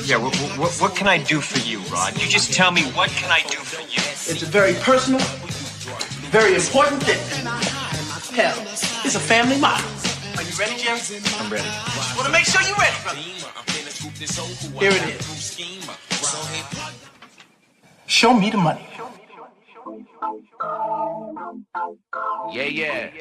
Yeah, what can I do for you, Rod? You just tell me, what can I do for you? It's a very personal, very important thing. Hell, it's a family motto. Are you ready, Jerry? I'm ready. Want to make sure you're ready, brother. Here it is. Show me the money. Yeah.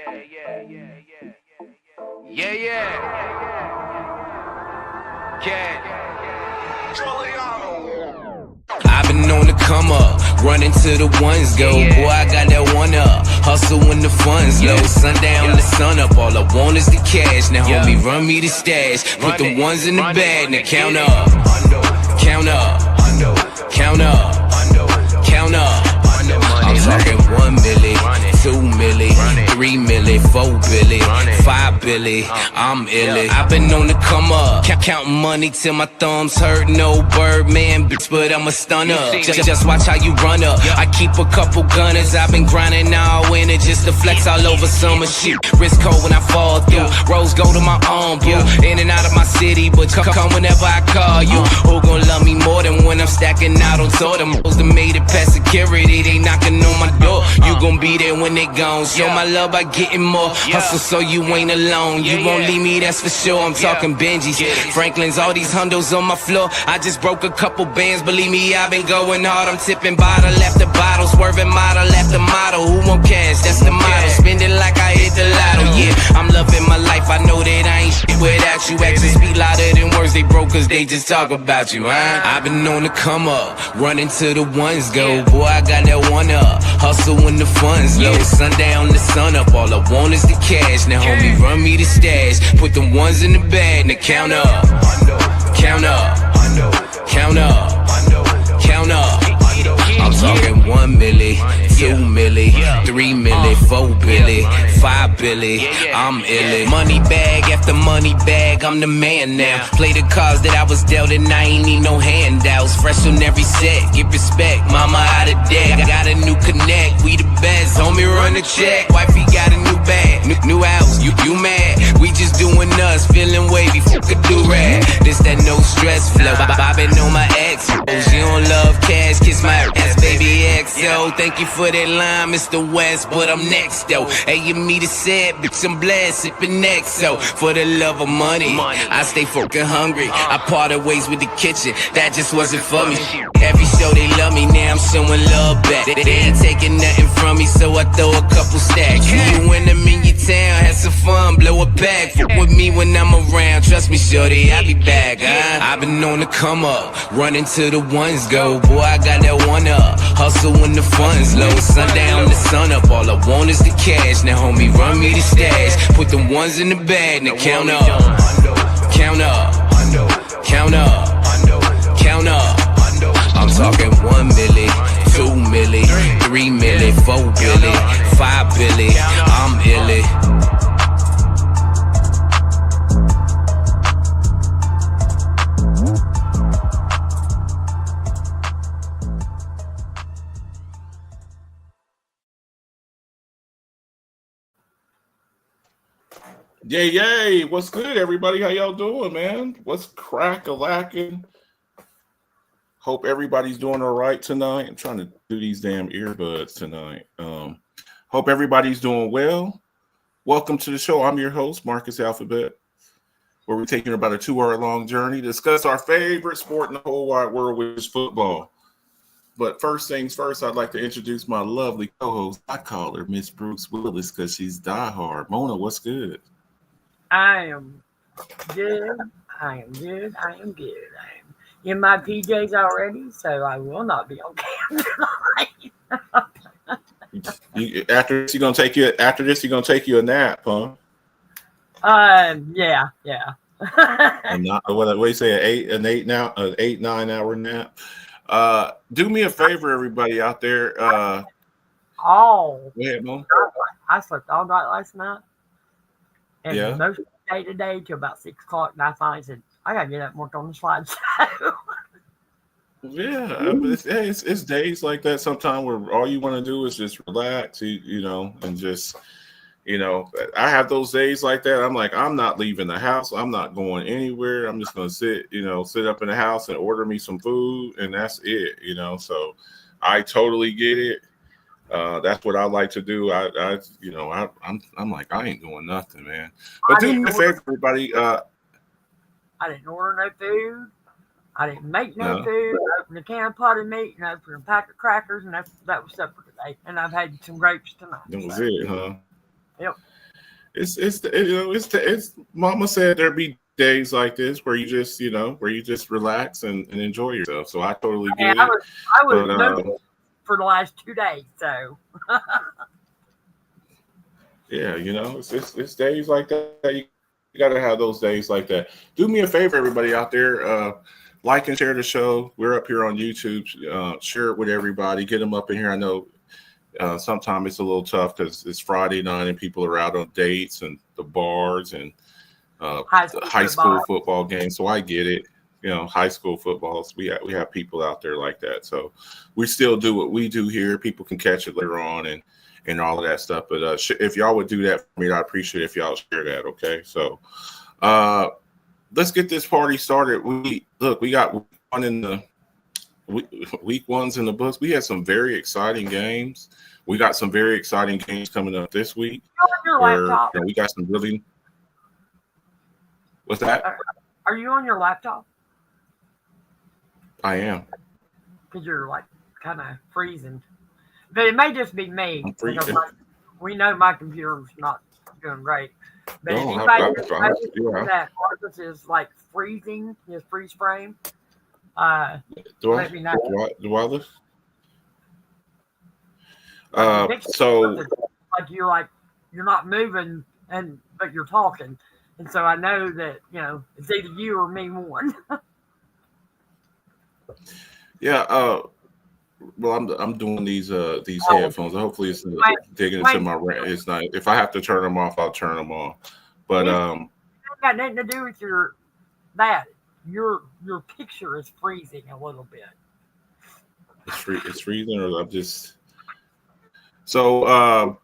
I've been on the come up, running to the ones go. Boy, I got that one up, hustle when the funds low. Sundown the sun up, all I want is the cash. Now homie, run me the stash, put the ones in the bag. Now count up, count up, count up, count up. I'm talking 1 milli, 2 milli, 3 milli, 4 billy, 5 billy, I'm illy. I've been on the come up, counting money till my thumbs hurt. No Birdman, bitch, but I'm a stunner. Just watch how you run up. I keep a couple gunners, I've been grinding all winter just to flex all over summer shit. Wrist cold when I fall through, rose gold to my arm, boo. In and out of my city, but come whenever I call you. Who gon' love me more than when I'm stacking out on tour? Them hoes that made it past security, they knocking on my door. You gon' be there when they gone. Show my love by getting more. Hustle so you ain't alone. You won't leave me, that's for sure. I'm talking Benjis, Franklin's, all these hundos on my floor. I just broke a couple bands, believe me, I've been going hard. I'm tipping bottle after bottle, swerving model after model. Who won't cash? That's the motto. Spend it like I hit the lotto. Yeah, I'm loving my life. I know that I ain't shit without you. Actions speak louder than words. They broke cause they just talk about you, huh? I've been on the come up, running to the ones go. Boy, I got that one up, hustle when the funds low. Sundown the sun up, all I want is the cash. Now homie, run me the stash, put them ones in the bag. Now count up, count up, count up, count up. I'm talking 1 milli, 2 milli, 3 milli, 4 billy, 5 billy, I'm illy. Money bag after money bag, I'm the man now. Play the cards that I was dealt and I ain't need no handouts. Fresh on every set, get respect, mama out of debt. Got a new connect, we the best, homie run the check. Wifey got a new bag, new house, you mad? We just doing us, feeling wavy, fuck a do-rag. This that no stress flow, bobbing on my ex. She don't love cash, kiss my ass, baby XO. Thank you for that line, Mr. West, but I'm next though. Hey, you me the set, bitch, I'm blessed, sipping next. So for the love of money, I stay fucking hungry. I parted ways with the kitchen, that just wasn't for me. Every show they love me, now I'm showing love back. They ain't taking nothing from me, so I throw a couple stacks. You win them in your town, have some fun, blow a bag. Fuck with me when I'm around, trust me, shorty, I'll be back. I've been on the come up, running to the ones go. Boy, I got that one up, hustle when the funds low. Sundown the sun up, all I want is the cash. Now homie, run me the stash, put them ones in the bag. Now count up, count up, count up, count up. I'm talking 1 milli, 2 milli, 3 milli, 4 billy, 5 billy, I'm illy. Yay, what's good, everybody? How y'all doing, man? What's crack-a-lacking? Hope everybody's doing all right tonight. I'm trying to do these damn earbuds tonight. Hope everybody's doing well. Welcome to the show. I'm your host, Marcus Alphabet, where we're taking about a 2-hour-long journey to discuss our favorite sport in the whole wide world, which is football. But first things first, I'd like to introduce my lovely co-host. I call her Miss Brooks Willis because she's diehard. Mona, what's good? I am good. I am good. I am good. I am in my PJs already, so I will not be on camera tonight. After this, you're gonna take you a nap, huh? Yeah. And not what do you say, an 8-9 hour nap. Do me a favor, everybody out there. Go ahead, Mom. I slept all night last night. And Yeah. most of the day today till about 6 o'clock, and I finally said, I gotta get up and work on the slideshow. Yeah, I mean, it's days like that sometimes where all you want to do is just relax, you know, and just You know, I have those days like that. I'm like, I'm not leaving the house. I'm not going anywhere. I'm just going to sit up in the house and order me some food, and that's it. You know, so I totally get it. That's what I like to do. I'm like, I ain't doing nothing, man. But do me a favor, everybody. I didn't order no food. I didn't make no food. I opened a can of potted meat and I opened a pack of crackers, and that was supper today. And I've had some grapes tonight. That was it, huh? Yep. It's Mama said there'd be days like this where you just relax and enjoy yourself. So I totally get it. I was for the last 2 days, so yeah, it's days like that. You gotta have those days like that. Do me a favor, everybody out there, like and share the show. We're up here on YouTube. Share it with everybody. Get them up in here. I know sometimes it's a little tough because it's Friday night and people are out on dates and the bars and high school football games. So I get it. High school footballs. We have people out there like that. So we still do what we do here. People can catch it later on and all of that stuff. But if y'all would do that for me, I appreciate it if y'all share that. Okay. So let's get this party started. We got week one's in the books. We had some very exciting games. We got some very exciting games coming up this week. We got some really. What's that? Are you on your laptop? I am. Because you're like kind of freezing. But it may just be me. We know my computer's not doing great. But if anybody that Marcus is like freezing, his freeze frame, let me know. Do I look? So like you're not moving but you're talking. And so I know that, it's either you or me one. Yeah, well, I'm doing these headphones. Hopefully, it's digging into my rant. It's not. If I have to turn them off, I'll turn them off. But it ain't got nothing to do with your picture is freezing a little bit. It's freezing, or I'm just. So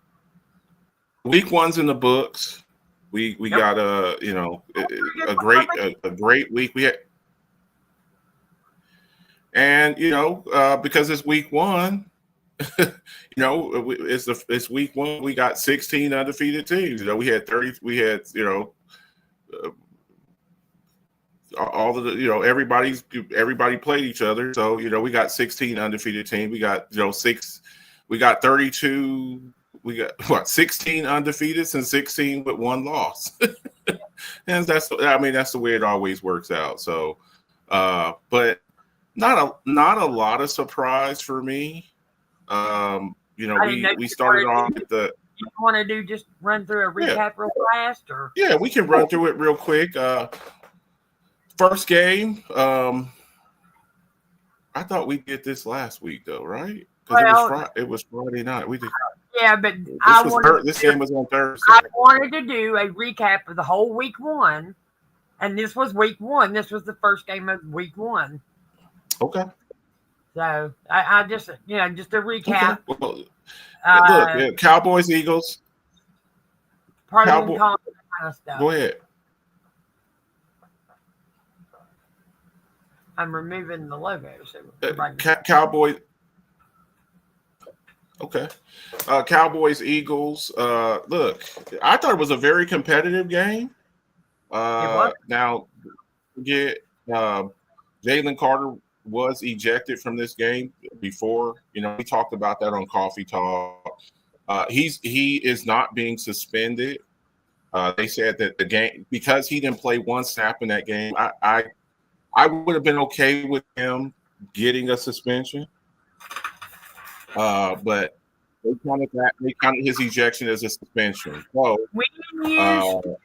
week one's in the books. We got a great week. We had. And because it's week one, it's week one. We got 16 undefeated teams. We had 30. We had all of the everybody played each other. So we got 16 undefeated teams. We got 32. We got 16 undefeated and 16 with one loss. And that's the way it always works out. So, but. Not a lot of surprise for me. We started off with the. You want to do just run through a recap real fast, or? Yeah, we can run through it real quick. First game. I thought we did this last week though, right? Because it was Friday night. We did. Yeah, but this game was on Thursday. I wanted to do a recap of the whole week one, and this was week one. This was the first game of week one. Okay. So I just just a recap. Okay. Well, look, Cowboys, Eagles. Kind of stuff. Go ahead. I'm removing the logo. So Cowboys. Okay. Cowboys, Eagles. Look, I thought it was a very competitive game. Now, Jalen Carter was ejected from this game before. We talked about that on Coffee Talk. He is not being suspended. They said that the game, because he didn't play one snap in that game, I would have been okay with him getting a suspension. But they counted his ejection as a suspension. So we used on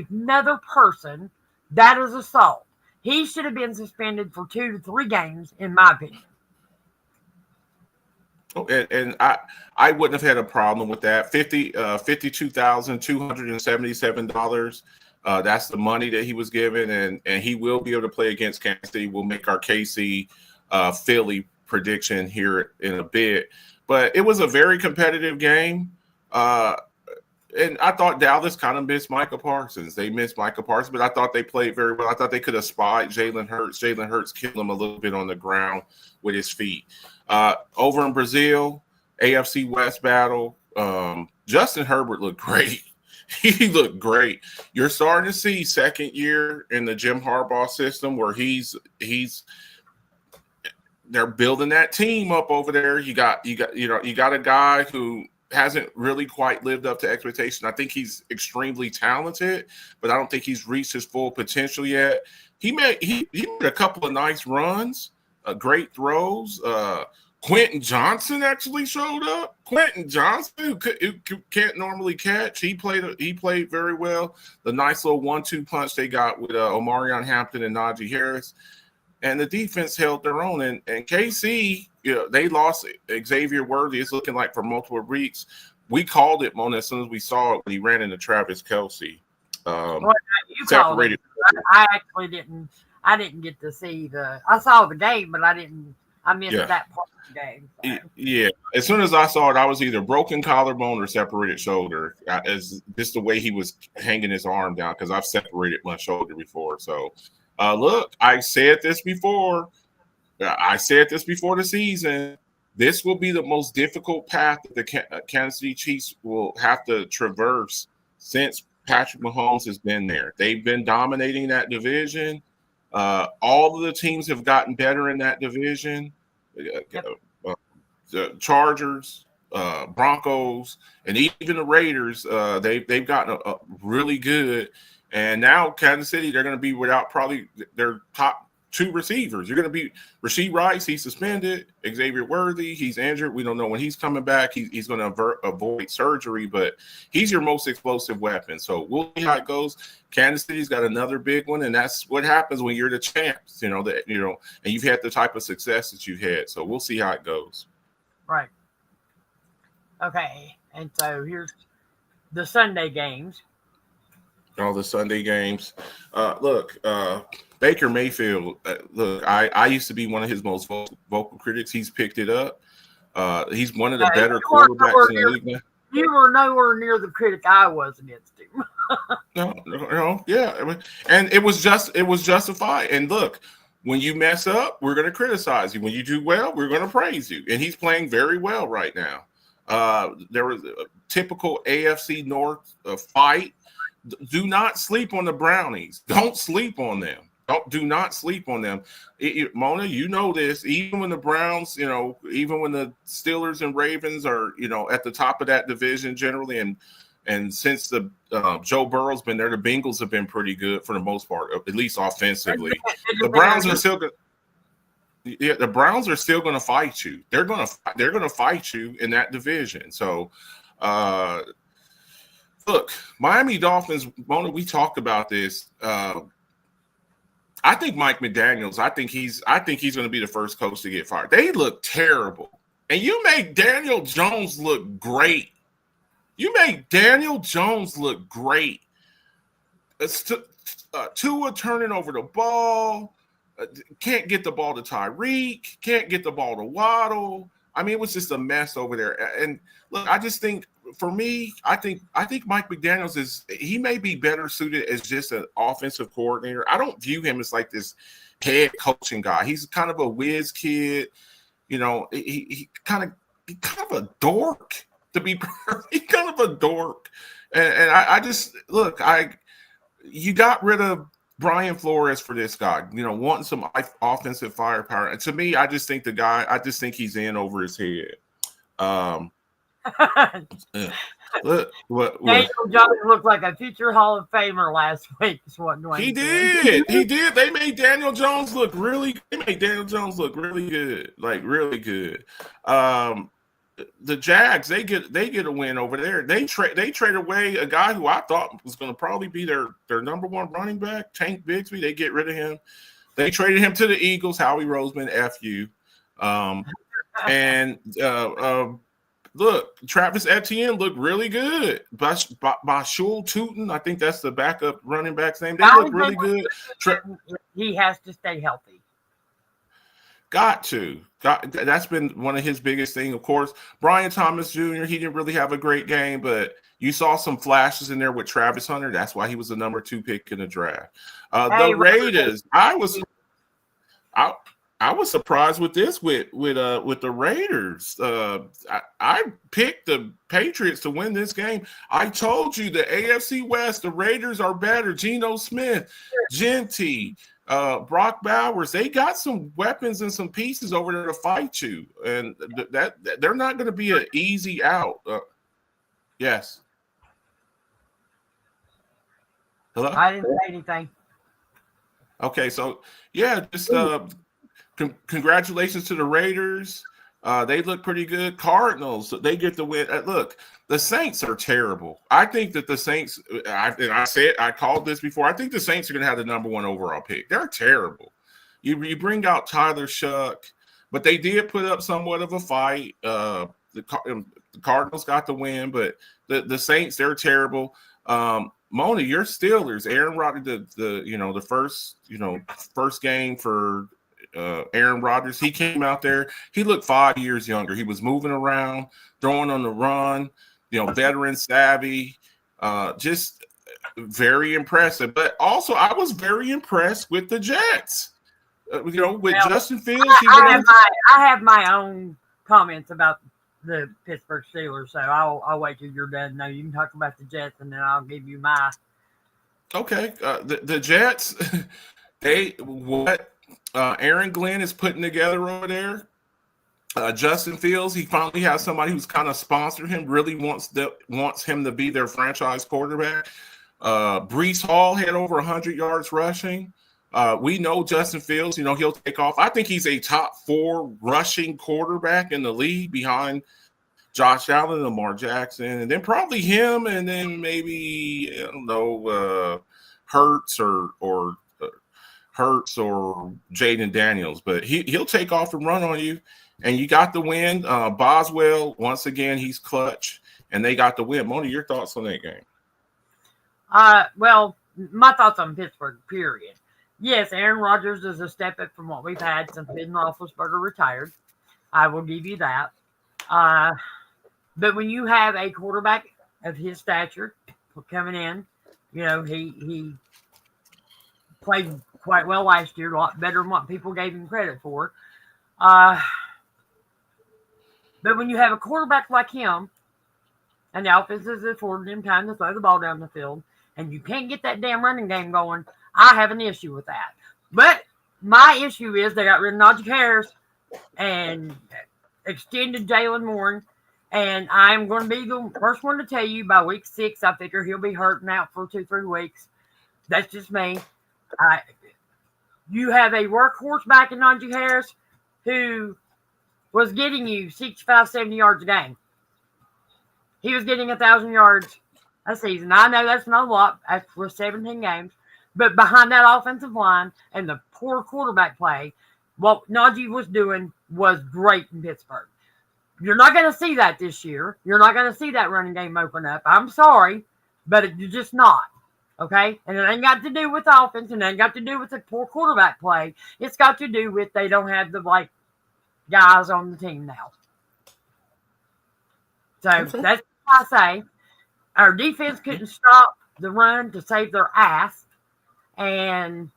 another person, that is assault. He should have been suspended for 2 to 3 games, in my opinion. Oh, and I wouldn't have had a problem with that. $52,277. That's the money that he was given, and he will be able to play against Kansas City. We'll make our KC Philly prediction here in a bit. But it was a very competitive game. and I thought Dallas kind of missed Micah Parsons. They missed Micah Parsons, but I thought they played very well. I thought they could have spied Jalen Hurts. Jalen Hurts killed him a little bit on the ground with his feet. Over in Brazil, AFC West battle, Justin Herbert looked great. He looked great. You're starting to see second year in the Jim Harbaugh system where they're building that team up over there. You got a guy who hasn't really quite lived up to expectation. I think he's extremely talented, but I don't think he's reached his full potential yet. He made a couple of nice runs, great throws. Quentin Johnson actually showed up. Quentin Johnson, who can't normally catch, he played very well. The nice little 1-2 punch they got with Omarion Hampton and Najee Harris, and the defense held their own. And KC, they lost Xavier Worthy. It's looking like for multiple weeks. We called it, Mona, as soon as we saw it when he ran into Travis Kelce. You separated. I actually didn't. I didn't get to see I saw the game, but I didn't. I missed that part of the game. So. Yeah. As soon as I saw it, I was either broken collarbone or separated shoulder. As just the way he was hanging his arm down, because I've separated my shoulder before. So, look, I said this before. I said this before the season. This will be the most difficult path that the Kansas City Chiefs will have to traverse since Patrick Mahomes has been there. They've been dominating that division. All of the teams have gotten better in that division. The Chargers, Broncos, and even the Raiders, they've gotten a really good. And now Kansas City, they're going to be without probably their top two receivers. You're going to be Rashee Rice, he's suspended. Xavier Worthy, he's injured. We don't know when he's coming back. He's going to avoid surgery, but he's your most explosive weapon. So we'll see how it goes. Kansas City's got another big one, and that's what happens when you're the champs, and you've had the type of success that you've had. So we'll see how it goes. Right. Okay. And so here's the Sunday games. All the Sunday games. Look, Baker Mayfield, look, I used to be one of his most vocal critics. He's picked it up. He's one of the better quarterbacks in the league. You were nowhere near the critic I was against him. No, yeah. And it was justified. And look, when you mess up, we're going to criticize you. When you do well, we're going to praise you. And he's playing very well right now. There was a typical AFC North fight. Do not sleep on the Brownies. Don't sleep on them. Do not sleep on them. Mona, you know this. Even when the Browns, even when the Steelers and Ravens are, at the top of that division generally, and since the Joe Burrow's been there, the Bengals have been pretty good for the most part, at least offensively. The Browns are still good. Yeah, the Browns are still going to fight you. They're going to fight you in that division. So, look, Miami Dolphins. Mona, we talked about this. I think Mike McDaniels. I think he's going to be the first coach to get fired. They look terrible, and you make Daniel Jones look great. Tua turning over the ball. Can't get the ball to Tyreek. Can't get the ball to Waddle. I mean, it was just a mess over there. And look, I just think, for me, I think Mike McDaniels he may be better suited as just an offensive coordinator. I don't view him as like this head coaching guy. He's kind of a whiz kid. He kind of a dork, to be he's kind of a dork. And I just look, you got rid of Brian Flores for this guy, wanting some offensive firepower. And to me, I just think he's in over his head. Daniel Jones looked like a future Hall of Famer last week. Is what he did. He did. They made Daniel Jones look really good, like really good. The Jags, they get a win over there. They trade away a guy who I thought was going to probably be their number one running back, Tank Bigsby. They get rid of him. They traded him to the Eagles. Howie Roseman, F you. Look, Travis Etienne looked really good. Bashul Tootin, I think that's the backup running back's name. They look really good. He has to stay healthy. That's been one of his biggest things. Of course, Brian Thomas Jr., he didn't really have a great game, but you saw some flashes in there with Travis Hunter. That's why he was the number 2 pick in the draft. The Raiders, I was surprised with this with the Raiders. I picked the Patriots to win this game. I told you the AFC West, the Raiders are better. Geno Smith, Genty, Brock Bowers, they got some weapons and some pieces over there to fight you, and that they're not going to be an easy out. Yes. Hello? I didn't say anything. Okay, so yeah, just congratulations to the Raiders. They look pretty good. Cardinals, they get the win. Look, the Saints are terrible. I think that the Saints, I called this before, I think the Saints are going to have the number 1 overall pick. They're terrible. You bring out Tyler Shuck, but they did put up somewhat of a fight. The Cardinals got the win, but the Saints, they're terrible. Mona, your Steelers, Aaron Rodgers, the first game for Aaron Rodgers, he came out there. He looked 5 years younger. He was moving around, throwing on the run, veteran savvy, just very impressive. But also, I was very impressed with the Jets. With Justin Fields. I have my own comments about the Pittsburgh Steelers, so I'll wait till you're done. No, you can talk about the Jets, and then I'll give you my. Okay, the Jets, Aaron Glenn is putting together over there. Justin Fields, he finally has somebody who's kind of sponsored him, really wants him to be their franchise quarterback. Breece Hall had over 100 yards rushing. We know Justin Fields, he'll take off. I think he's a top 4 rushing quarterback in the league behind Josh Allen, Lamar Jackson, and then probably him, and then maybe, I don't know, Hurts or Jaden Daniels. But he'll take off and run on you, and you got the win. Boswell, once again, he's clutch, and they got the win. Mona, your thoughts on that game? Well, my thoughts on Pittsburgh, period. Yes, Aaron Rodgers is a step up from what we've had since Ben Roethlisberger retired. I will give you that. But when you have a quarterback of his stature coming in, he played quite well last year, a lot better than what people gave him credit for. But when you have a quarterback like him, and the offense is affording him time to throw the ball down the field, and you can't get that damn running game going, I have an issue with that. But my issue is they got rid of Najee Harris and extended Jalen Warren. And I'm going to be the first one to tell you by week 6, I figure he'll be hurt and out for 2-3 weeks. That's just me. You have a workhorse back in Najee Harris who was getting you 65, 70 yards a game. He was getting 1,000 yards a season. I know that's not a lot for 17 games. But behind that offensive line and the poor quarterback play, what Najee was doing was great in Pittsburgh. You're not going to see that this year. You're not going to see that running game open up. I'm sorry, but you're just not. Okay? And it ain't got to do with offense, and it ain't got to do with the poor quarterback play. It's got to do with they don't have the guys on the team now. So that's what I say. Our defense couldn't stop the run to save their ass. And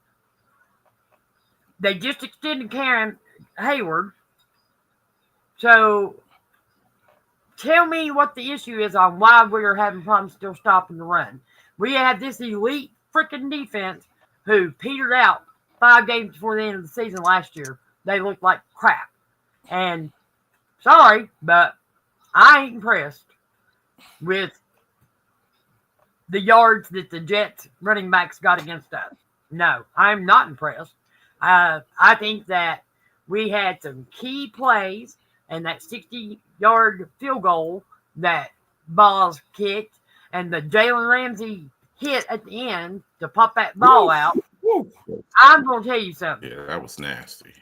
they just extended Karen Hayward. So tell me what the issue is on why we're having problems still stopping the run. We had this elite freaking defense who petered out 5 games before the end of the season last year. They looked like crap. And sorry, but I ain't impressed with the yards that the Jets running backs got against us. No, I'm not impressed. I think that we had some key plays, and that 60-yard field goal that Boz kicked and the Jalen Ramsey hit at the end to pop that ball out. I'm going to tell you something. Yeah, that was nasty.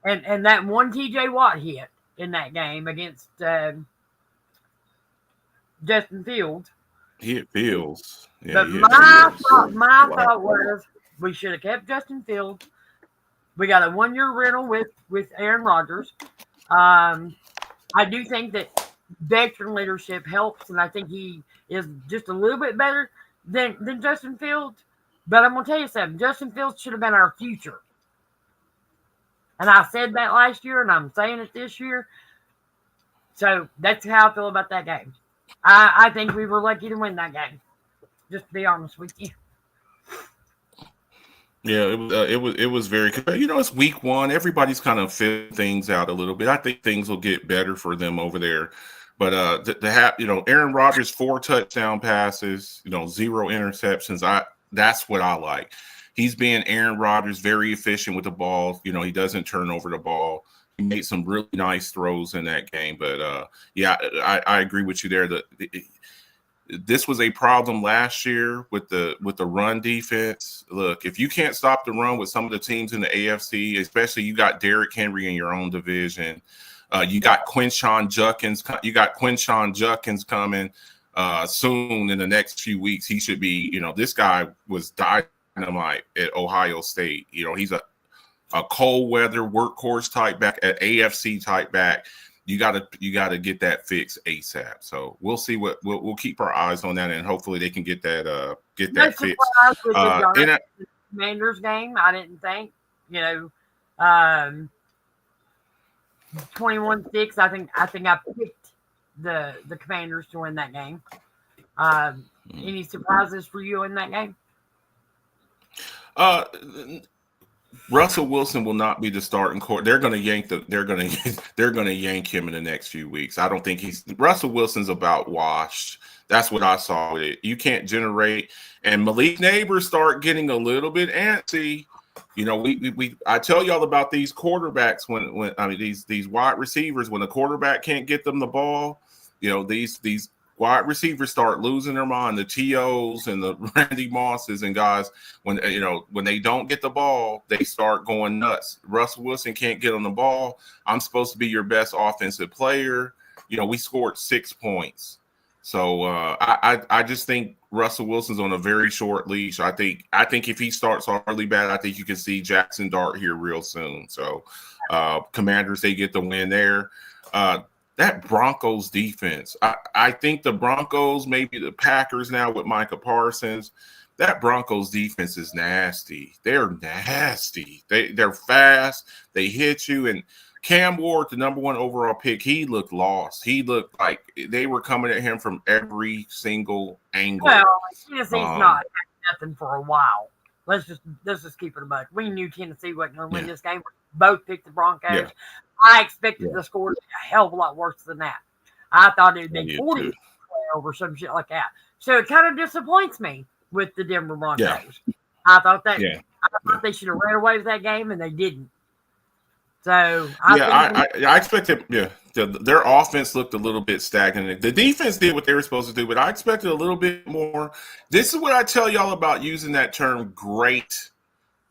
And that one T.J. Watt hit in that game against Justin Fields. He hit Fields. Yeah, but my thought was we should have kept Justin Fields. We got a 1-year rental with Aaron Rodgers. I do think that veteran leadership helps, and I think he is just a little bit better than Justin Fields. But I'm gonna tell you something: Justin Fields should have been our future, and I said that last year, and I'm saying it this year. So that's how I feel about that game. I think we were lucky to win that game. Just to be honest with you. Yeah, it was very. It's week 1. Everybody's kind of figuring things out a little bit. I think things will get better for them over there. But to have Aaron Rodgers 4 touchdown passes, 0 interceptions. That's what I like. He's being Aaron Rodgers, very efficient with the ball. He doesn't turn over the ball. He made some really nice throws in that game. But yeah, I agree with you there. This was a problem last year with the run defense. Look, if you can't stop the run with some of the teams in the AFC, especially you got Derrick Henry in your own division, you got Quinshon Judkins. You got Quinshon Judkins coming soon in the next few weeks. He should be. This guy was dynamite at Ohio State. He's a cold weather workhorse type back, at AFC type back. You gotta get that fixed ASAP. So we'll see we'll keep our eyes on that, and hopefully they can get that fixed. With the Commanders game, I didn't think 21-6. I think I picked the Commanders to win that game. Any surprises for you in that game? Russell Wilson will not be the starting quarterback. They're going to yank him in the next few weeks. I don't think Russell Wilson's about washed. That's what I saw with it. You can't generate, and Malik Neighbors start getting a little bit antsy. I tell y'all about these quarterbacks when these wide receivers, when the quarterback can't get them the ball, these wide receivers start losing their mind. The TOs and the Randy Mosses and guys, when they don't get the ball, they start going nuts. Russell Wilson can't get on the ball. I'm supposed to be your best offensive player. We scored 6 points. So I just think Russell Wilson's on a very short leash. I think if he starts really bad, I think you can see Jackson Dart here real soon. So Commanders, they get the win there. That Broncos defense, I think the Broncos, maybe the Packers now with Micah Parsons, that Broncos defense is nasty. They're nasty. They're fast. They hit you. And Cam Ward, the number 1 overall pick, he looked lost. He looked like they were coming at him from every single angle. Well, Tennessee's not had nothing for a while. Let's just keep it a buck. We knew Tennessee wasn't going to win this game. We both picked the Broncos. Yeah. I expected the score to be a hell of a lot worse than that. I thought it would be 40 or some shit like that. So it kind of disappoints me with the Denver Broncos. Yeah. I thought they should have ran away with that game, and they didn't. So I expected. Yeah, their offense looked a little bit stagnant. The defense did what they were supposed to do, but I expected a little bit more. This is what I tell y'all about using that term "great."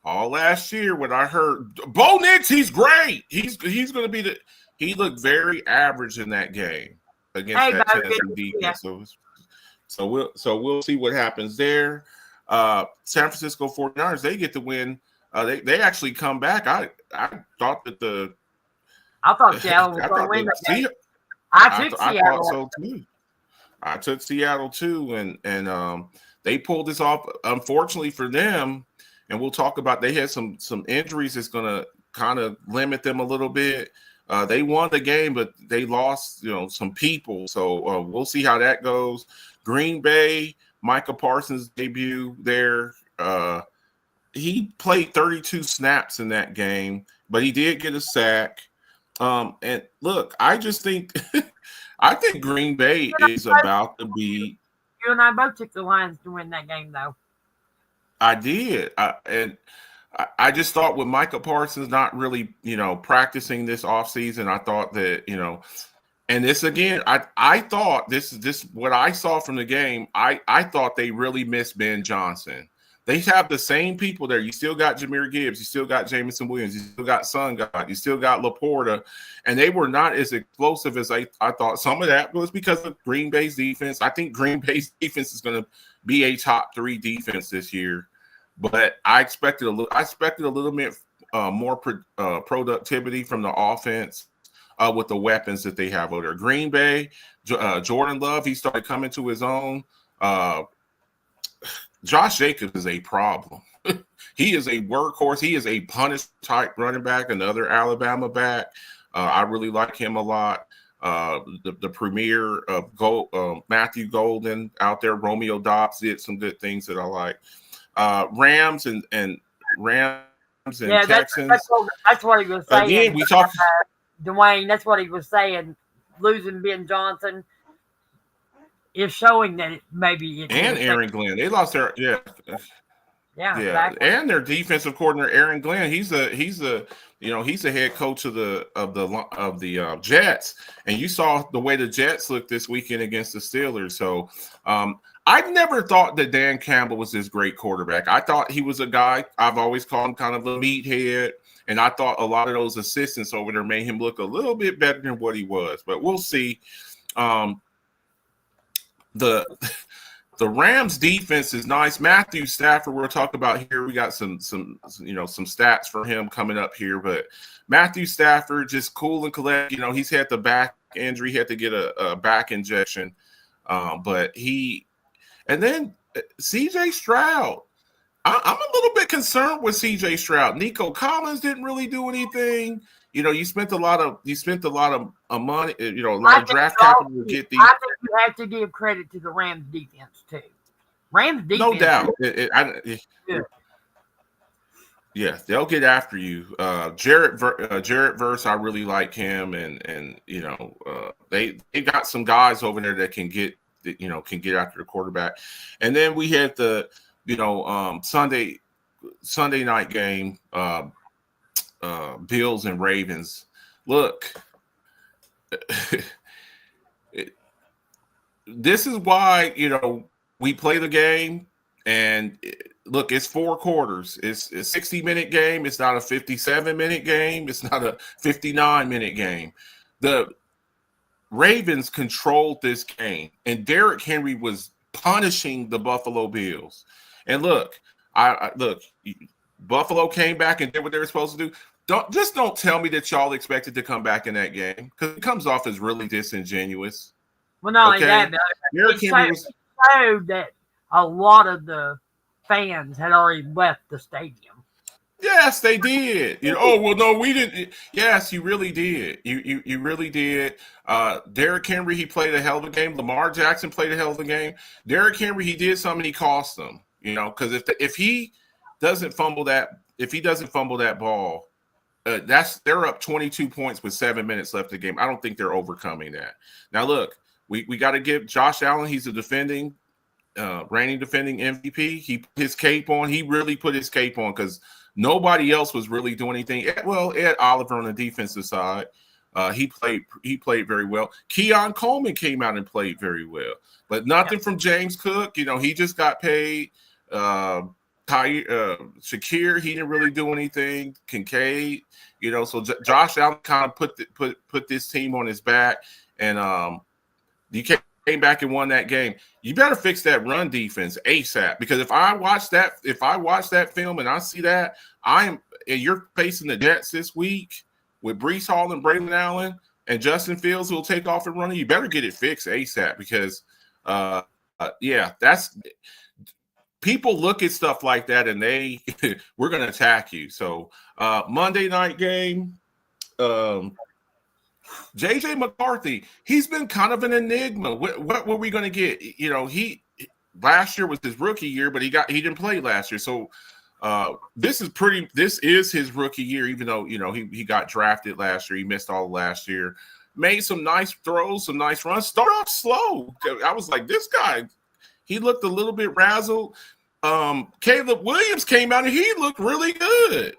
All last year, when I heard Bo Nix, he's great. He's going to be he looked very average in that game against that Tennessee defense. Yeah. So we'll see what happens there. San Francisco 49ers, they get the win. They actually come back. I thought that I thought Seattle was going to win that game. I took Seattle. I thought so too. I took Seattle too, and they pulled this off. Unfortunately for them. And we'll talk about, they had some injuries that's going to kind of limit them a little bit. They won the game, but they lost, some people. So we'll see how that goes. Green Bay, Micah Parsons' debut there. He played 32 snaps in that game, but he did get a sack. And look, I just think I think Green Bay is about to be. You and I both took the Lions to win that game, though. I did. I just thought with Micah Parsons not really, practicing this offseason, I thought that, and this again, I thought this what I saw from the game, I thought they really missed Ben Johnson. They have the same people there. You still got Jahmyr Gibbs. You still got Jameson Williams. You still got Sun God. You still got Laporta. And they were not as explosive as I thought. Some of that was because of Green Bay's defense. I think Green Bay's defense is going to be a top 3 defense this year. But I expected a little bit productivity from the offense with the weapons that they have over there. Green Bay, Jordan Love, he started coming to his own. Josh Jacobs is a problem. He is a workhorse. He is a punish type running back, another Alabama back. I really like him a lot. The premier of Matthew Golden out there. Romeo Dobbs did some good things that I like. Rams and Texans. That's what he was saying. Again, we talk. Dwayne, that's what he was saying. Losing Ben Johnson is showing that and Aaron Glenn. They lost their exactly. And their defensive coordinator Aaron Glenn. He's a head coach of the Jets, and you saw the way the Jets looked this weekend against the Steelers. So I never thought that Dan Campbell was this great quarterback. I thought he was a guy, I've always called him kind of a meathead, and I thought a lot of those assistants over there made him look a little bit better than what he was. But we'll see. The Rams defense is nice. Matthew Stafford, we'll talk about here. We got some stats for him coming up here. But Matthew Stafford, just cool and collect. He's had the back injury. He had to get a back injection. And then C.J. Stroud. I'm a little bit concerned with C.J. Stroud. Nico Collins didn't really do anything. You spent a lot of money, a lot of draft capital to get these. I think you have to give credit to the Rams defense too. Rams defense, no doubt. Yeah, they'll get after you. Jarrett Verse, I really like him, and they got some guys over there that can get after the quarterback. And then we had the Sunday night game. Bills and Ravens. Look, this is why we play the game, and look, it's 4 quarters. It's a 60-minute game. It's not a 57-minute game. It's not a 59-minute game. The Ravens controlled this game, and Derrick Henry was punishing the Buffalo Bills. And look, Buffalo came back and did what they were supposed to do. Don't tell me that y'all expected to come back in that game, because it comes off as really disingenuous. Well, not only that, it showed that a lot of the fans had already left the stadium. Yes, they did. No, we didn't. Yes, you really did. You really did. Derrick Henry, he played a hell of a game. Lamar Jackson played a hell of a game. Derrick Henry, he did something. He cost them. Because if he doesn't fumble that ball, they're up 22 points with 7 minutes left in the game. I don't think they're overcoming that. Now, look, we got to give Josh Allen. He's a reigning defending MVP. He put his cape on. He really put his cape on, because nobody else was really doing anything. Well, Ed Oliver on the defensive side, he played very well. Keon Coleman came out and played very well, but nothing from James Cook. He just got paid. Shakir, he didn't really do anything. Kincaid, so Josh Allen kind of put this team on his back, and you came back and won that game. You better fix that run defense ASAP, because if I watch that film and I see that, you're facing the Jets this week with Breece Hall and Braylon Allen and Justin Fields, who will take off and run. You better get it fixed ASAP, because that's. People look at stuff like that and we're going to attack you. So Monday night game, JJ McCarthy, he's been kind of an enigma. What were we going to get? Last year was his rookie year, but he didn't play last year. So this is his rookie year, even though, he got drafted last year. He missed all of last year. Made some nice throws, some nice runs. Start off slow. I was like, this guy, he looked a little bit razzled. Caleb Williams came out and he looked really good.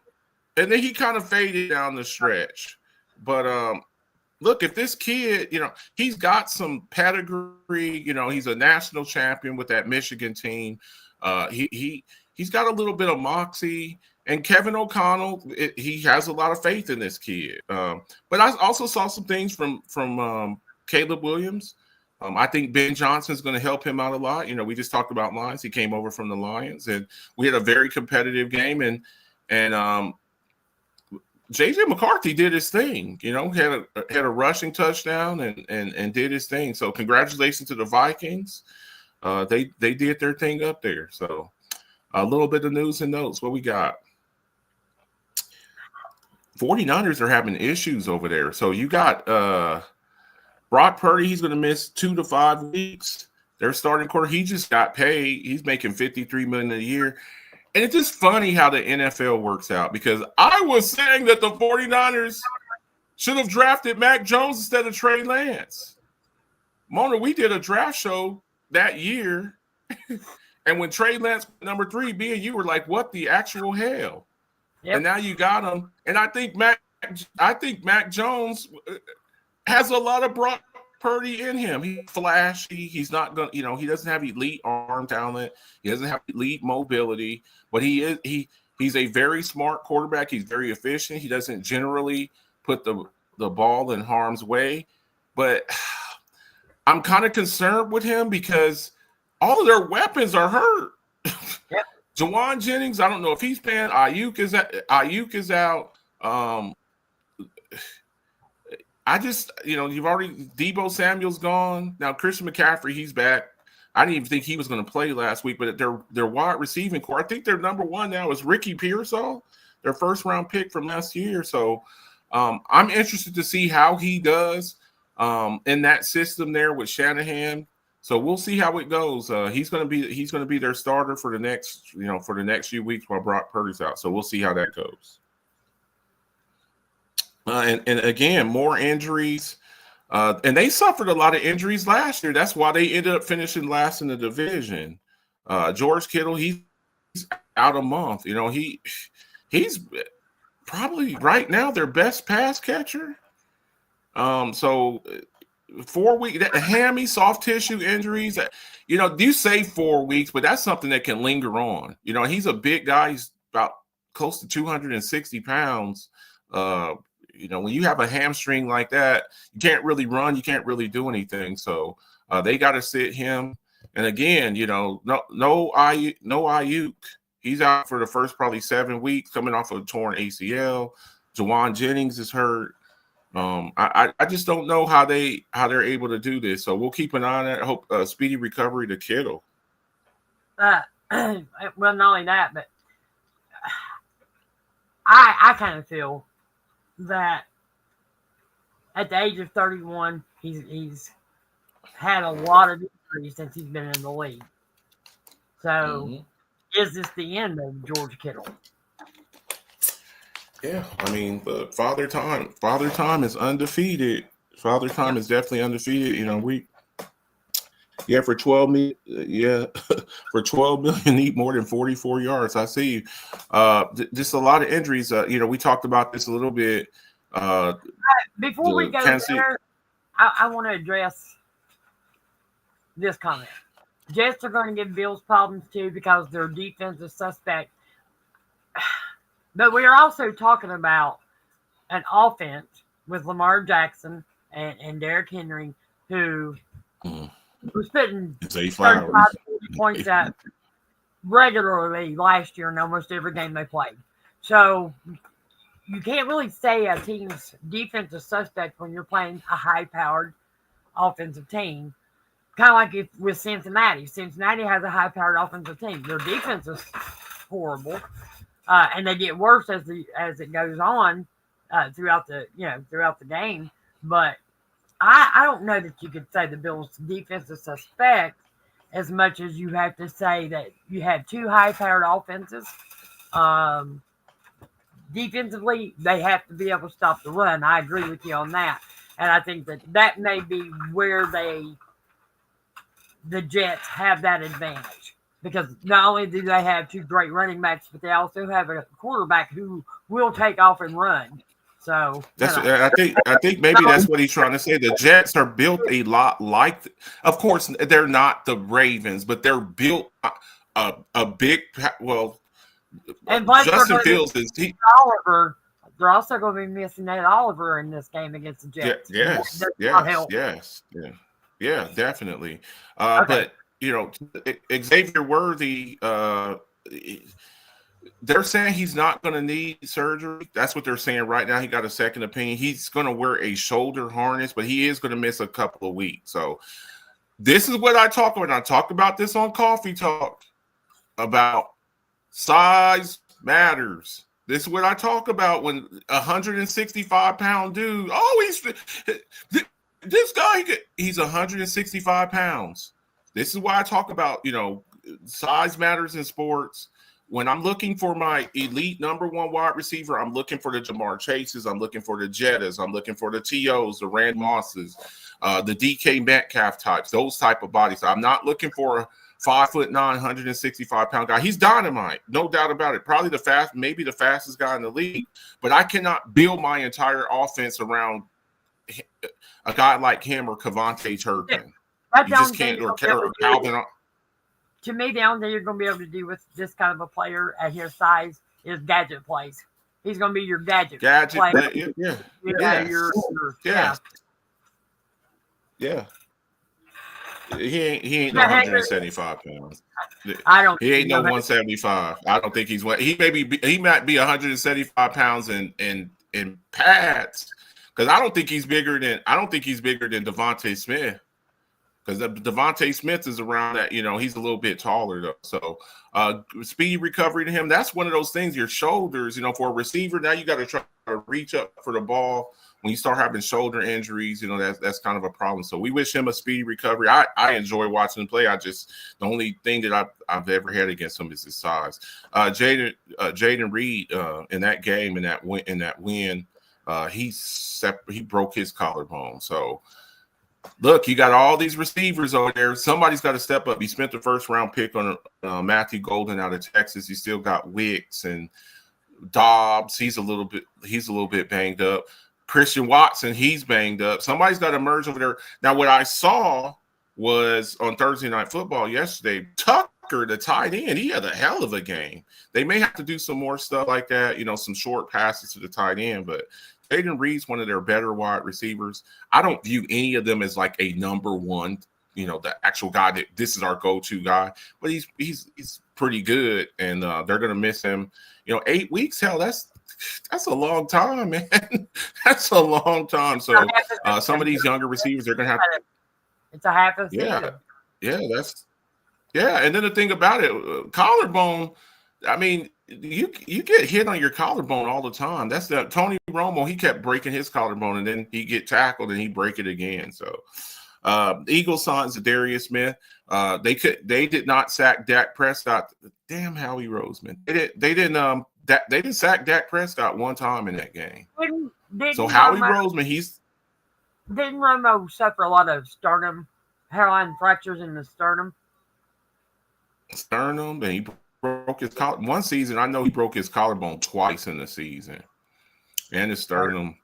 And then he kind of faded down the stretch. But look, if this kid, he's got some pedigree, he's a national champion with that Michigan team. He's got a little bit of moxie. And Kevin O'Connell, he has a lot of faith in this kid. But I also saw some things from Caleb Williams. I think Ben Johnson is going to help him out a lot. We just talked about Lions. He came over from the Lions, and we had a very competitive game. And JJ McCarthy did his thing. Had a rushing touchdown and did his thing. So congratulations to the Vikings. They did their thing up there. So a little bit of news and notes. What we got? 49ers are having issues over there. So you got Brock Purdy. He's going to miss 2 to 5 weeks. Their starting quarter. He just got paid. He's making $53 million a year. And it's just funny how the NFL works out, because I was saying that the 49ers should have drafted Mac Jones instead of Trey Lance. Mona, we did a draft show that year. And when Trey Lance number 3, me and you were like, what the actual hell? Yep. And now you got him. And I think Mac Jones has a lot of Brock Purdy in him. He's flashy. He's not going to, he doesn't have elite arm talent. He doesn't have elite mobility, but he's a very smart quarterback. He's very efficient. He doesn't generally put the ball in harm's way, but I'm kind of concerned with him because all of their weapons are hurt. Yep. Jawan Jennings, I don't know if he's playing. Ayuk is out. I just, you've already – Deebo Samuel's gone. Now, Christian McCaffrey, he's back. I didn't even think he was going to play last week, but their wide receiving core, I think their number one now is Ricky Pearsall, their first-round pick from last year. So I'm interested to see how he does in that system there with Shanahan. So we'll see how it goes. He's going to be their starter for the next few weeks while Brock Purdy's out. So we'll see how that goes. And again, more injuries. And they suffered a lot of injuries last year. That's why they ended up finishing last in the division. George Kittle, he's out a month. He's probably right now their best pass catcher. So 4 weeks, hammy, soft tissue injuries. You say 4 weeks, but that's something that can linger on. He's a big guy. He's about close to 260 pounds. When you have a hamstring like that, you can't really run, you can't really do anything. So they got to sit him. And again, no Ayuk. He's out for the first probably 7 weeks, coming off of a torn ACL. Jawan Jennings is hurt. I just don't know how they're able to do this. So we'll keep an eye on it. I hope speedy recovery to Kittle. Well, not only that, but I kind of feel that at the age of 31, he's had a lot of injuries since he's been in the league. So, is this the end of George Kittle? Yeah, but Father Time is undefeated. Father Time is definitely undefeated. For 12 million, need more than 44 yards. I see you. Just a lot of injuries. We talked about this a little bit. Before we go there, I want to address this comment. Jets are going to give Bills problems too because their defense is suspect. But we are also talking about an offense with Lamar Jackson and Derrick Henry who was putting 35 points out regularly last year in almost every game they played. So you can't really say a team's defense is suspect when you're playing a high-powered offensive team. Kind of like with Cincinnati. Cincinnati has a high-powered offensive team. Their defense is horrible, and they get worse as it goes on throughout the game. But I don't know that you could say the Bills' defense is suspect as much as you have to say that you have two high-powered offenses. Defensively, they have to be able to stop the run. I agree with you on that. And I think that may be where the Jets have that advantage. Because not only do they have two great running backs, but they also have a quarterback who will take off and run. So I think maybe that's what he's trying to say. The Jets are built a lot like, of course, they're not the Ravens, but they're built a big. Well, and Justin Fields is Oliver. They're also going to be missing Nate Oliver in this game against the Jets. Yeah, definitely. Okay. But Xavier Worthy. They're saying he's not going to need surgery. That's what they're saying right now. He got a second opinion. He's going to wear a shoulder harness, but he is going to miss a couple of weeks. So this is what I talk about. I talked about this on Coffee Talk about size matters. This is what I talk about when 165-pound dude. Oh, this guy. He's 165 pounds. This is why I talk about, size matters in sports. When I'm looking for my elite number one wide receiver, I'm looking for the Jamar Chases. I'm looking for the Jettas. I'm looking for the T.O.s, the Rand Mosses, the DK Metcalf types, those type of bodies. I'm not looking for a 5'9", 165-pound guy. He's dynamite, no doubt about it. Probably maybe the fastest guy in the league. But I cannot build my entire offense around a guy like him or Kavontae Turpin. You just can't, or Calvin. To me, the only thing you're going to be able to do with this kind of a player at his size is gadget plays. He's going to be your gadget player. Yeah. He ain't no 175 pounds. He ain't no 175. I don't think he's what he might be 175 pounds in pads. Because I don't think he's bigger than Devontae Smith. Because Devontae Smith is around that, he's a little bit taller though. So speed recovery to him, that's one of those things. Your shoulders, for a receiver, now you got to try to reach up for the ball. When you start having shoulder injuries, that's kind of a problem. So we wish him a speedy recovery. I enjoy watching him play. The only thing that I've ever had against him is his size. Jaden Reed in that game, in that win, he broke his collarbone. So look, you got all these receivers over there. Somebody's got to step up. He spent the first round pick on Matthew Golden out of Texas. You still got Wicks and Dobbs. He's a little bit banged up. Christian Watson, he's banged up. Somebody's got to emerge over there. Now, what I saw was on Thursday Night Football yesterday, Tucker, the tight end, he had a hell of a game. They may have to do some more stuff like that, some short passes to the tight end, but Jaden Reed's one of their better wide receivers. I don't view any of them as like a number one, the actual guy that this is our go-to guy, but he's pretty good, and they're going to miss him. 8 weeks, hell, that's a long time, man. That's a long time. So some of these younger receivers, they're going to have – it's a half a season. Yeah. And then the thing about it, collarbone, I mean, you get hit on your collarbone all the time. That's that Tony Romo. He kept breaking his collarbone, and then he get tackled and he break it again. So Eagles signs Darius Smith. They did not sack Dak Prescott. Damn, Howie Roseman. They didn't sack Dak Prescott one time in that game. So Howie Roseman, didn't Romo suffer a lot of hairline fractures in the sternum? And he broke his collarbone. One season, I know he broke his collarbone twice in the season, and his sternum.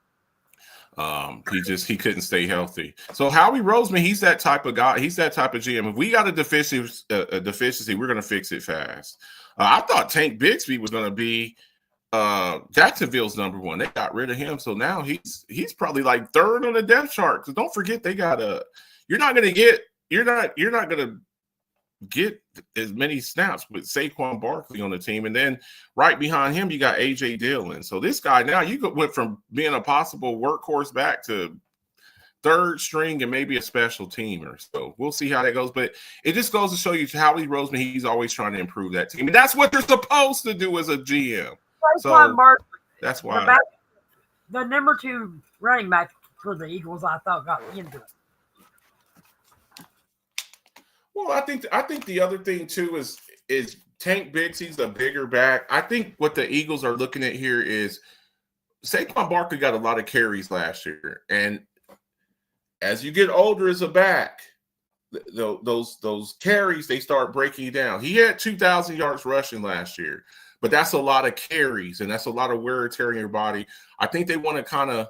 He couldn't stay healthy. So Howie Roseman, he's that type of guy. He's that type of GM. If we got a deficiency, we're going to fix it fast. I thought Tank Bigsby was going to be Jacksonville's number one. They got rid of him, so now he's probably like third on the depth chart. Because don't forget, they got you're not going to get as many snaps with Saquon Barkley on the team, and then right behind him you got AJ Dillon. So this guy now went from being a possible workhorse back to third string and maybe a special teamer. So we'll see how that goes. But it just goes to show you Howie Roseman, he's always trying to improve that team, and that's what they're supposed to do as a GM. So that's why the number 2 running back for the Eagles, I thought, got injured. Well, I think the other thing too is Tank Bigsby's a bigger back. I think what the Eagles are looking at here is Saquon Barkley got a lot of carries last year, and as you get older as a back, those carries, they start breaking you down. He had 2,000 yards rushing last year, but that's a lot of carries, and that's a lot of wear and tear in your body. I think they want to kind of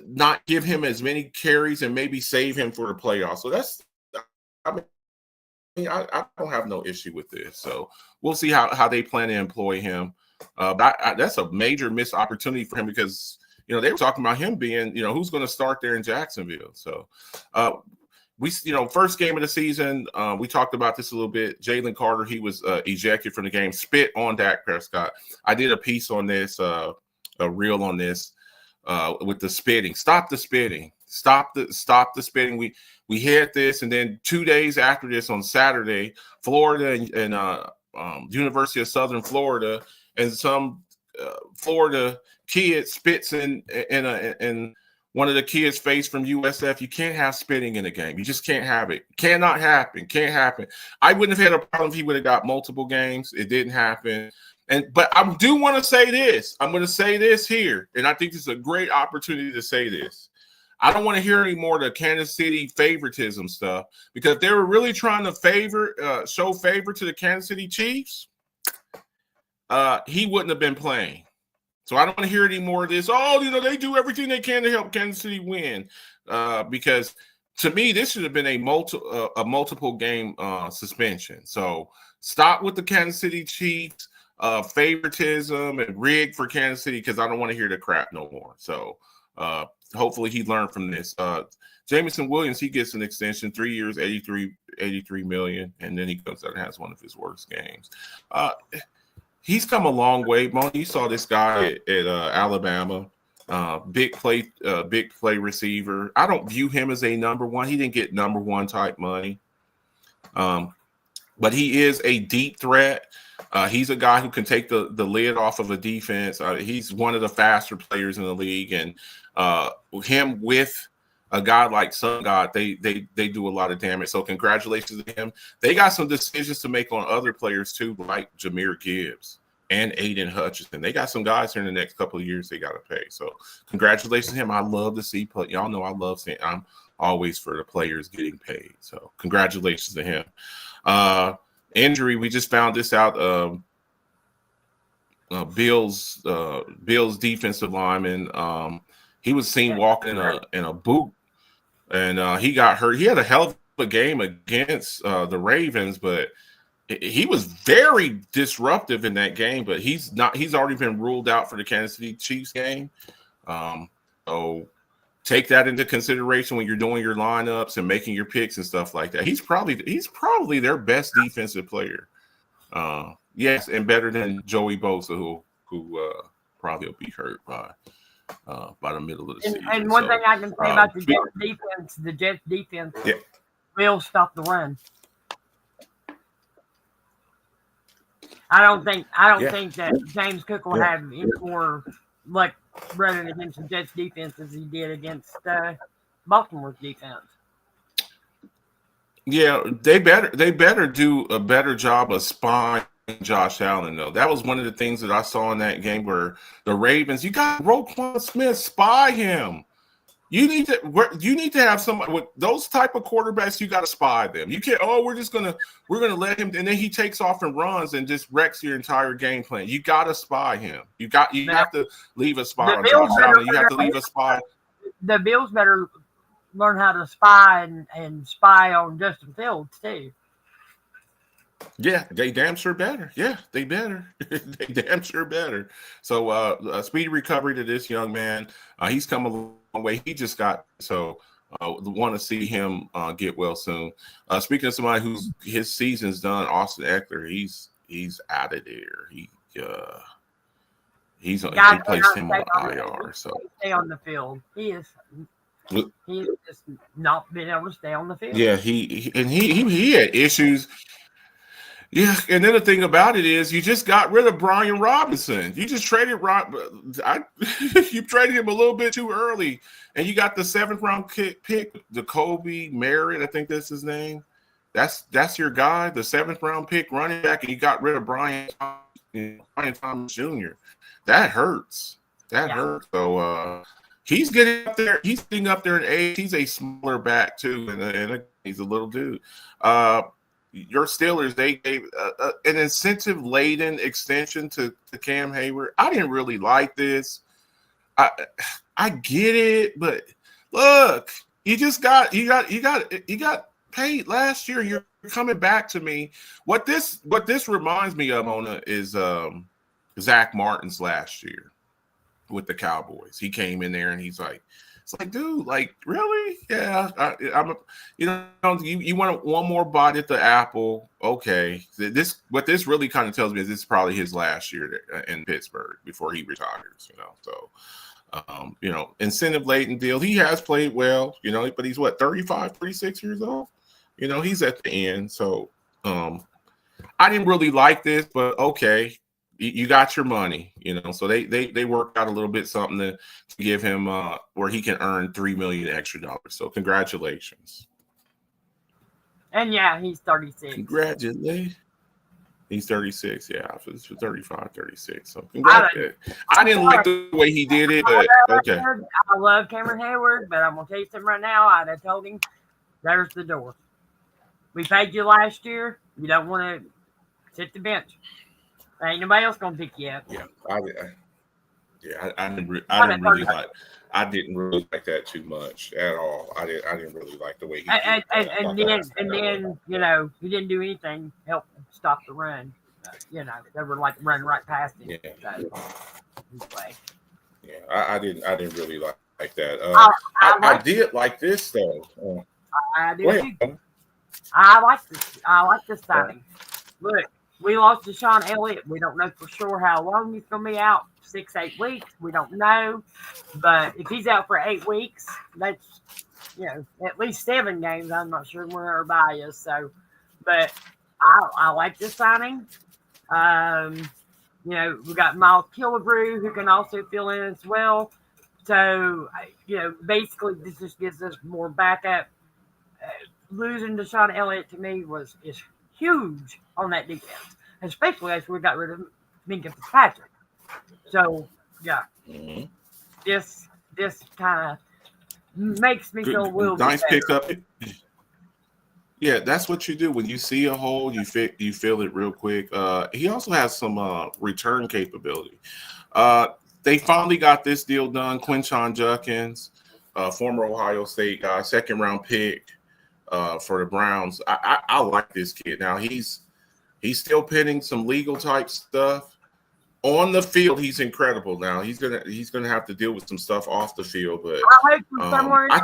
not give him as many carries and maybe save him for the playoffs. So I don't have no issue with this. So we'll see how they plan to employ him. But that's a major missed opportunity for him because, they were talking about him being, who's going to start there in Jacksonville. So first game of the season, we talked about this a little bit. Jalen Carter, he was ejected from the game, spit on Dak Prescott. I did a piece on this, a reel on this, with the spitting. Stop the spitting. Stop the spitting. We had this, and then 2 days after this, on Saturday, Florida and University of Southern Florida, and some Florida kid spits in one of the kids' face from USF. You can't have spitting in a game. You just can't have it. Cannot happen. Can't happen. I wouldn't have had a problem if he would have got multiple games. It didn't happen. But I do want to say this. I'm going to say this here, and I think this is a great opportunity to say this. I don't want to hear any more of the Kansas City favoritism stuff, because if they were really trying to show favor to the Kansas City Chiefs, he wouldn't have been playing. So I don't want to hear any more of this. Oh, they do everything they can to help Kansas City win, because to me this should have been a multiple game suspension. So stop with the Kansas City Chiefs favoritism and rig for Kansas City, because I don't want to hear the crap no more. So hopefully he learned from this. Jameson Williams, he gets an extension, 3 years, $83 million, and then he comes out and has one of his worst games. He's come a long way. Mo, you saw this guy at Alabama, big play receiver. I don't view him as a number one. He didn't get number one type money, but he is a deep threat. He's a guy who can take the lid off of a defense. He's one of the faster players in the league, and him with a guy like Sun God, they do a lot of damage. So congratulations to him. They got some decisions to make on other players too, like Jahmyr Gibbs and Aiden Hutchinson. They got some guys here in the next couple of years they got to pay. So congratulations to him. I love to see, but y'all know I love seeing. I'm always for the players getting paid. So congratulations to him. Injury, we just found this out. Bill's defensive lineman. He was seen walking in a boot, and he got hurt. He had a hell of a game against the Ravens, but he was very disruptive in that game. But he's already been ruled out for the Kansas City Chiefs game. So take that into consideration when you're doing your lineups and making your picks and stuff like that. He's probably their best defensive player. Yes, and better than Joey Bosa, who probably will be hurt by the middle of the season. And one thing I can say about the Jets defense will stop the run. I don't think that James Cook will have any more luck running against the Jets defense as he did against Baltimore's defense. Yeah, they better do a better job of spying Josh Allen, though. That was one of the things that I saw in that game, where the Ravens, you got Roquan Smith, spy him. You need to have somebody with those type of quarterbacks. You got to spy them. You can't. Oh, we're gonna let him, and then he takes off and runs and just wrecks your entire game plan. You got to spy him. You have to leave a spy on Josh Allen. You have to leave a spy. The Bills better learn how to spy and spy on Justin Fields too. Yeah, they damn sure better. Yeah, they better. They damn sure better. So a speedy recovery to this young man. He's come a long way. He just got want to see him get well soon. Speaking of somebody who's his season's done, Austin Eckler, he's out of there. He placed him on IR. So stay on the field. He's just not been able to stay on the field. Yeah, he had issues. Yeah, and then the thing about it is, you just got rid of Brian Robinson. You just traded you traded him a little bit too early, and you got the 7th round pick, Jacoby Merritt, I think that's his name. That's your guy, the 7th round pick running back, and you got rid of Brian Thomas Jr. That hurts. That hurts. So he's getting up there. He's getting up there in age. He's a smaller back too, and he's a little dude. Your Steelers, they gave an incentive-laden extension to Cam Hayward. I didn't really like this. I get it, but look, you got paid last year. You're coming back to me. What this reminds me of, Mona, is Zach Martin's last year with the Cowboys. He came in there and he's like, It's like, dude, like, really? Yeah, you want one more bite at the apple. Okay. What this really kind of tells me is this is probably his last year in Pittsburgh before he retires, So, incentive laden deal. He has played well, but he's 35, 36 years old. He's at the end. So, I didn't really like this, but okay. You got your money, So they worked out a little bit something to give him where he can earn $3 million extra dollars. So congratulations. And yeah, he's 36. Congratulations. He's 36. Yeah, it's 35, 36. So congratulations. I didn't like the way he did it, but okay. I love Cameron Hayward, but I'm gonna tell you something right now. I'd have told him, there's the door. We paid you last year. You don't want to sit the bench. Ain't nobody else gonna pick you up. Yeah, I didn't really like that too much at all. I didn't really like the way he and then he didn't do anything to help stop the run. They were like running right past him. Yeah. Anyway. Yeah, I didn't really like that. I did like this though. I do too. I like this signing. Look. We lost Deshaun Elliott. We don't know for sure how long he's going to be out. 6-8 weeks. We don't know. But if he's out for 8 weeks, that's, at least 7 games. I'm not sure where our bye is. So, but I like this signing. We got Miles Killebrew who can also fill in as well. So, basically this just gives us more backup. Losing Deshaun Elliott to me is huge on that defense, especially as we got rid of Minka Fitzpatrick. So, yeah, this kind of makes me feel a little nice bit pick up. Yeah, that's what you do when you see a hole. You feel it real quick. He also has some return capability. They finally got this deal done. Quinshon Judkins, former Ohio State guy, 2nd round pick. For the Browns, I like this kid. Now he's still penning some legal type stuff on the field. He's incredible. Now he's gonna have to deal with some stuff off the field. But I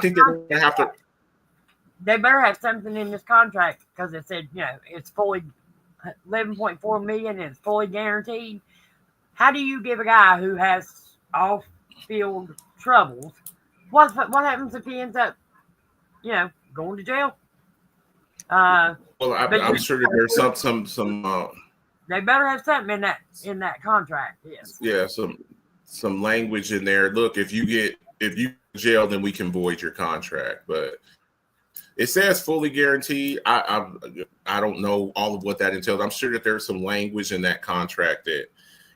think they're gonna have to. They better have something in this contract because it said it's fully $11.4 million and it's fully guaranteed. How do you give a guy who has off field troubles? What happens if he ends up going to jail? I'm sure that there's some. They better have something in that contract. Yes. Yeah, some language in there. Look, if you go to jail, then we can void your contract. But it says fully guaranteed. I don't know all of what that entails. I'm sure that there's some language in that contract that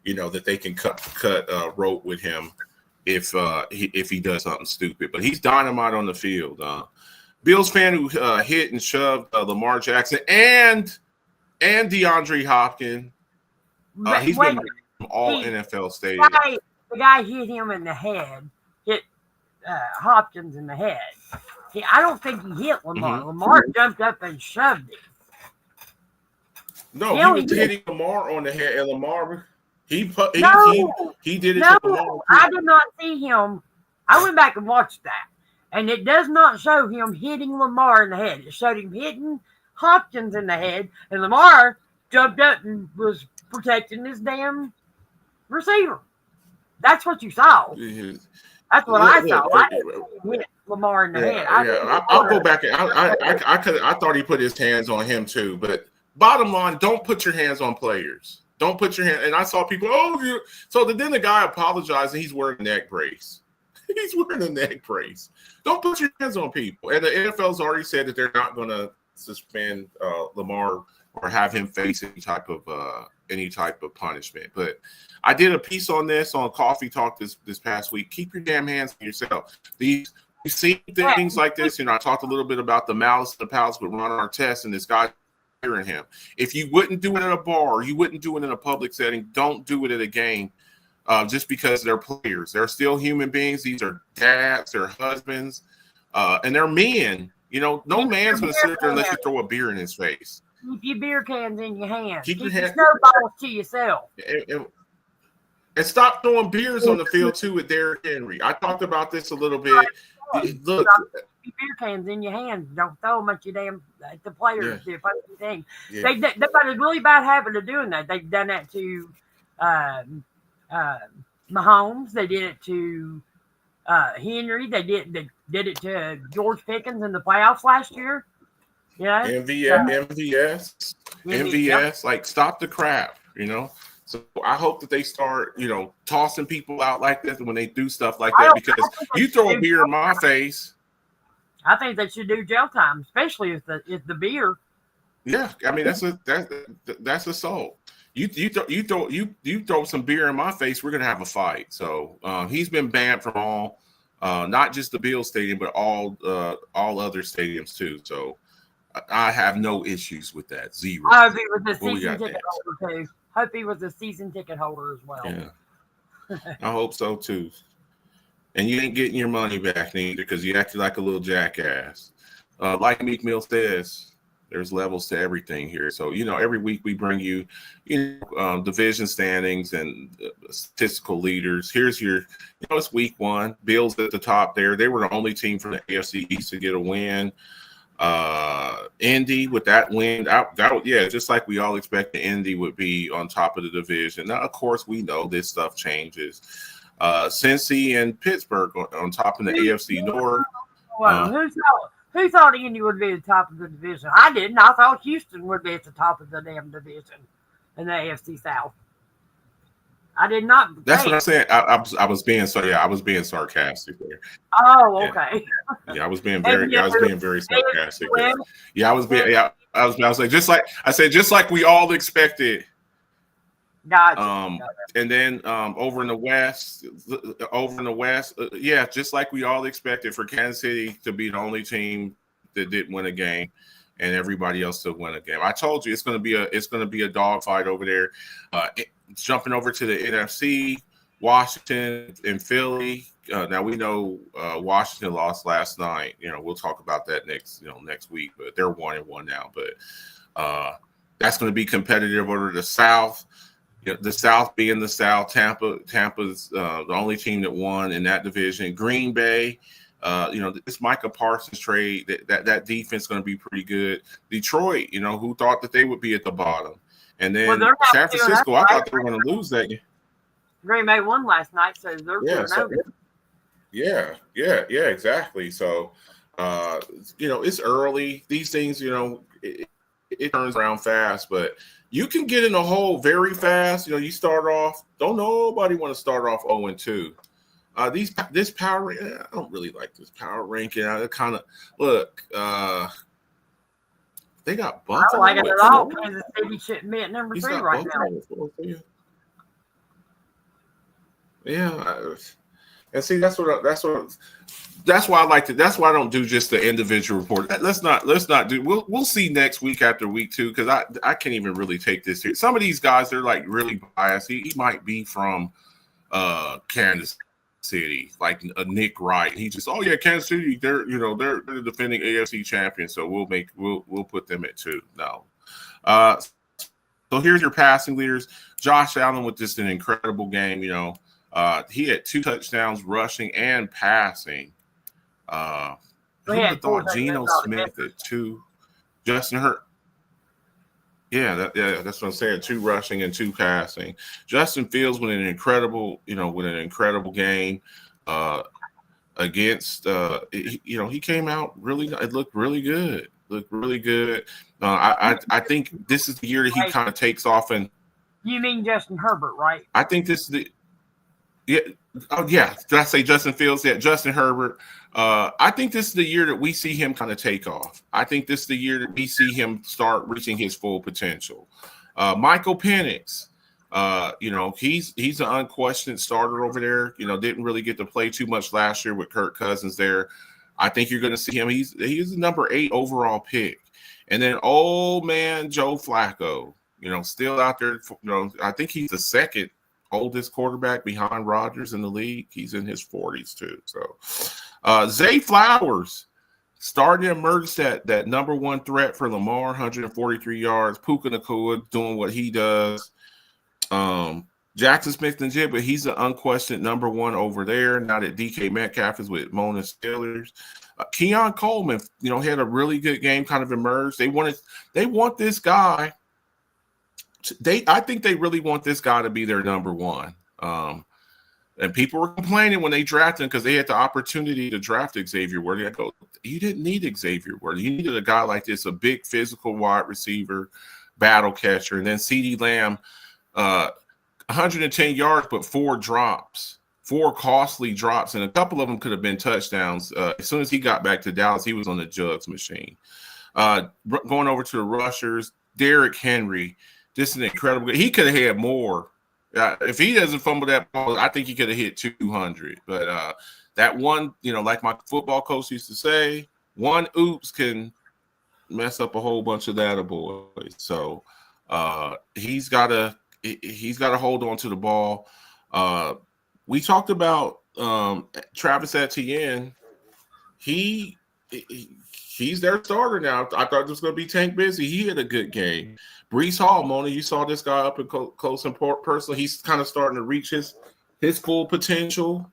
that they can cut rope with him if he does something stupid. But he's dynamite on the field. Bills fan who hit and shoved Lamar Jackson and DeAndre Hopkins. He's been all NFL stadium. The guy hit him in the head, hit Hopkins in the head. I don't think he hit Lamar. Mm-hmm. Lamar jumped up and shoved him. No, he was hitting Lamar on the head, and Lamar he did it. No, I did not see him. I went back and watched that. And it does not show him hitting Lamar in the head. It showed him hitting Hopkins in the head. And Lamar jumped up and was protecting his damn receiver. That's what you saw. That's what I saw. I didn't hit Lamar in the head. I'll go back. I thought he put his hands on him too. But bottom line, don't put your hands on players. Don't put your hand. And I saw people, so then the guy apologized and he's wearing a neck brace. He's wearing a neck brace. Don't put your hands on people. And the NFL's already said that they're not going to suspend Lamar or have him face any type of punishment. But I did a piece on this on Coffee Talk this past week. Keep your damn hands on yourself. We've seen things like this. I talked a little bit about the malice of the palace with Ron Artest and this guy hearing him. If you wouldn't do it at a bar, you wouldn't do it in a public setting. Don't do it at a game. Just because they're players. They're still human beings. These are dads, they're husbands, and they're men. No man's going to sit there unless you throw a beer in his face. Keep your beer cans in your hand. Keep your snowballs to yourself. And stop throwing beers on the field, too, with Derrick Henry. I talked about this a little bit. look, beer cans in your hands. Don't throw them at your at the players, the opposing team. Yeah. They've got a really bad habit of doing that. They've done that to Mahomes. They did it to Henry. They did it to George Pickens in the playoffs last year. Yeah. MVS, like stop the crap, So I hope that they start, tossing people out like this when they do stuff like that, because you throw a beer in my face. I think they should do jail time, especially if the beer. Yeah, I mean that's assault. You throw some beer in my face, we're gonna have a fight. So he's been banned from all, not just the Bill Stadium, but all other stadiums too. So I have no issues with that. Zero. I hope he was a season ticket holder too. Hope he was a season ticket holder as well. Yeah, I hope so too. And you ain't getting your money back neither, because you acted like a little jackass. Like Meek Mill says, there's levels to everything here. So, every week we bring you, division standings and statistical leaders. Here's your, it's week 1. Bills at the top there. They were the only team from the AFC East to get a win. Indy with that win, just like we all expected, Indy would be on top of the division. Now, of course, we know this stuff changes. Cincy and Pittsburgh on top of the AFC North. Who thought Indy would be at the top of the division? I didn't. I thought Houston would be at the top of the damn division in the AFC South. I did not. That's what I'm saying. I was being sarcastic there. Oh, okay. Yeah, I was being very sarcastic there. Yeah, I was like, just like we all expected. Gotcha. And then over in the West, just like we all expected for Kansas City to be the only team that didn't win a game, and everybody else to win a game. I told you it's going to be a dogfight over there. Jumping over to the NFC, Washington and Philly. Now we know Washington lost last night. We'll talk about that next week, but they're 1-1 now. But that's going to be competitive over the South. The South being the South, Tampa's the only team that won in that division. Green Bay, this Micah Parsons trade, that defense is going to be pretty good. Detroit, who thought that they would be at the bottom. And then San Francisco, I thought they were going to lose that game. Green Bay won last night, so they're Yeah, exactly. So, it's early. These things, it turns around fast, but you can get in a hole very fast. You start off. Don't nobody want to start off 0-2. This power, I don't really like this power ranking. I kind of look. They got Buffalo. I don't like it at all. Kansas City shouldn't be at number 3 right now. Yeah, and see that's why I like to. That's why I don't do just the individual report. Let's not do. We'll see next week after week 2, because I can't even really take this here. Some of these guys, they're like really biased. He might be from Kansas City, like Nick Wright. He just, Kansas City, they're the defending AFC champions, so we'll put them at 2. No. So here's your passing leaders. Josh Allen with just an incredible game. He had 2 touchdowns rushing and passing. Who would have thought Geno Smith at 2? Justin Hurt. Yeah, that's what I'm saying. 2 rushing and 2 passing. Justin Fields with an incredible game against. He came out really. It looked really good. I think this is the year that he kind of takes off. And you mean Justin Herbert, right? I think this is the. Yeah. Oh, yeah. Did I say Justin Fields? Yeah, Justin Herbert. I think this is the year that we see him kind of take off. I think this is the year that we see him start reaching his full potential. Michael Penix, he's an unquestioned starter over there. Didn't really get to play too much last year with Kirk Cousins there. I think you're going to see him. He's the number 8 overall pick. And then old man Joe Flacco, still out there. I think he's the second oldest quarterback behind Rodgers in the league. He's in his 40s too. So Zay Flowers starting to emerge that number 1 threat for Lamar, 143 yards. Puka Nacua doing what he does. Jackson Smith and Jib, but he's an unquestioned number one over there. Now that DK Metcalf is with Mona Steelers. Keon Coleman, had a really good game, kind of emerged. They want this guy. I think they really want this guy to be their number one. And people were complaining when they drafted him because they had the opportunity to draft Xavier Worthy. I go, you didn't need Xavier Worthy. You needed a guy like this, a big physical wide receiver, battle catcher. And then CeeDee Lamb, 110 yards, but 4 drops, 4 costly drops, and a couple of them could have been touchdowns. As soon as he got back to Dallas, he was on the jugs machine. Going over to the rushers, Derrick Henry, just an incredible – he could have had more. If he doesn't fumble that ball, I think he could have hit 200. But that one, like my football coach used to say, one oops can mess up a whole bunch of that boys. So he's got to hold on to the ball. We talked about Travis Etienne. He's their starter now. I thought it was going to be Tank Busy. He had a good game. Breece Hall, Mona, you saw this guy up and close and personal. He's kind of starting to reach his full potential.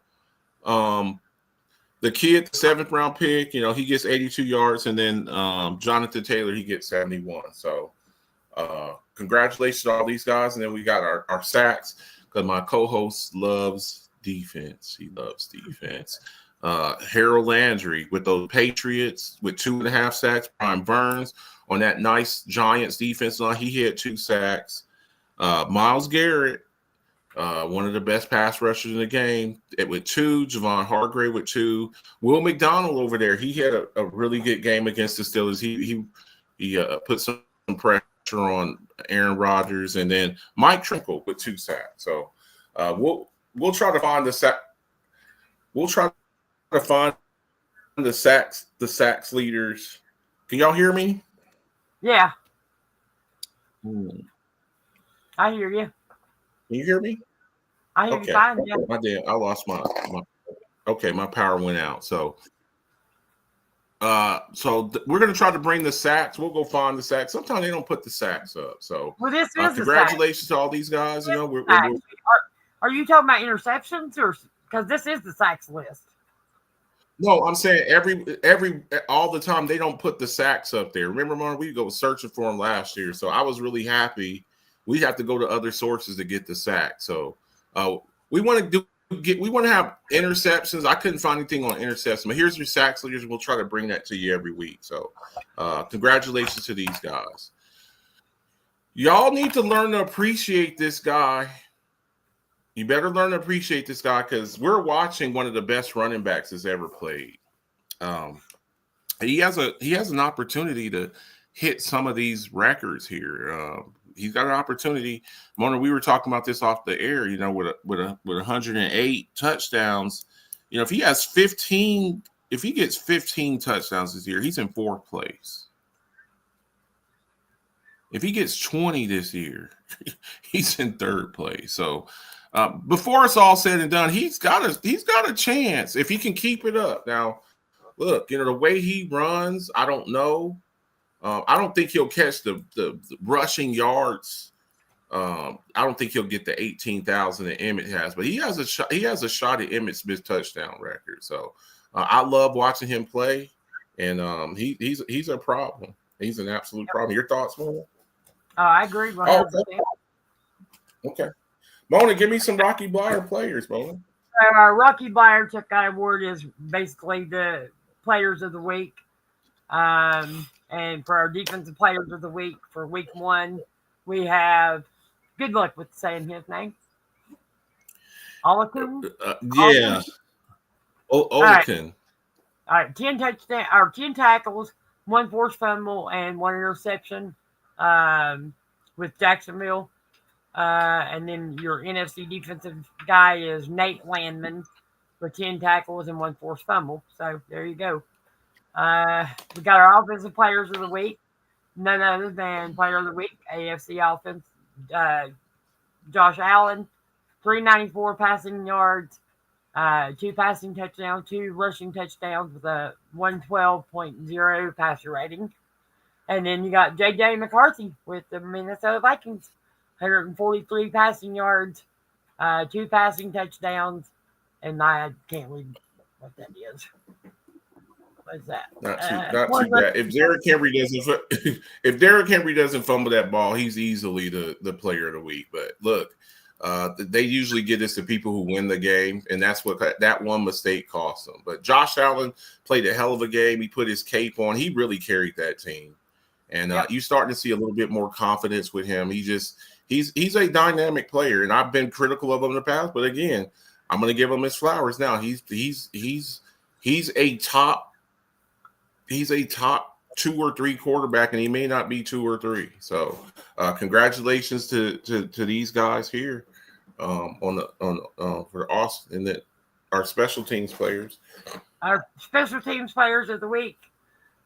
The kid, the 7th round pick, he gets 82 yards, and then Jonathan Taylor, he gets 71. So congratulations to all these guys. And then we got our sacks, because my co-host loves defense. He loves defense. Harold Landry with those Patriots with 2.5 sacks. Brian Burns on that nice Giants defense line, he had 2 sacks. Myles Garrett, one of the best pass rushers in the game, with 2. Javon Hargrave with 2. Will McDonald over there, he had a really good game against the Steelers. He put some pressure on Aaron Rodgers, and then Mike Trinkle with 2 sacks. So we'll try to find the sack. We'll try to find the sacks leaders. Can y'all hear me? Yeah. I hear you. Can you hear me? I hear you fine. Yeah. I lost my power went out. So we're going to try to bring the sacks. We'll go find the sacks. Sometimes they don't put the sacks up. So this is congratulations to all these guys. We're are you talking about interceptions, or because this is the sacks list? No, I'm saying all the time they don't put the sacks up there. Remember, Mark, we go searching for them last year, so I was really happy. We have to go to other sources to get the sack. So we want to have interceptions. I couldn't find anything on interceptions, but here's your sacks leaders. We'll try to bring that to you every week. So congratulations to these guys. Y'all need to learn to appreciate this guy. You better learn to appreciate this guy, because we're watching one of the best running backs that's ever played. He has an opportunity to hit some of these records here. He's got an opportunity. Mona, we were talking about this off the air. With 108 touchdowns, if he has 15, if he gets 15 touchdowns this year, he's in 4th place. If he gets 20 this year, he's in 3rd place. So. Before it's all said and done, he's got a chance if he can keep it up. Now, look, the way he runs, I don't know. I don't think he'll catch the rushing yards. I don't think he'll get the 18,000 that Emmett has, but he has a shot. He has a shot at Emmett Smith's touchdown record. So I love watching him play, and he's a problem. He's an absolute problem. Your thoughts, Mona? I agree. Okay. Mona, give me some Rocky Bleier players, Mona. Rocky Bleier Chuck Award is basically the players of the week. And for our defensive players of the week for week 1, we have, good luck with saying his name. Olakun? Yeah. Olakun. All right. 10 tackles, 1 forced fumble, and 1 interception with Jacksonville. And then your NFC defensive guy is Nate Landman with 10 tackles and 1 forced fumble. So there you go. We got our offensive players of the week. None other than player of the week, AFC offense, Josh Allen, 394 passing yards, 2 passing touchdowns, 2 rushing touchdowns with a 112.0 passer rating. And then you got J.J. McCarthy with the Minnesota Vikings. 143 passing yards, 2 passing touchdowns, and I can't read what that is. What's that? Not too bad. If Derrick Henry doesn't fumble that ball, he's easily the player of the week. But look, they usually give this to people who win the game, and that's what that one mistake cost them. But Josh Allen played a hell of a game. He put his cape on. He really carried that team, and you're starting to see a little bit more confidence with him. He's a dynamic player, and I've been critical of him in the past. But again, I'm going to give him his flowers now. He's a top 2 or 3 quarterback, and he may not be 2 or 3. So, congratulations to these guys here for Austin and that our special teams players. Our special teams players of the week.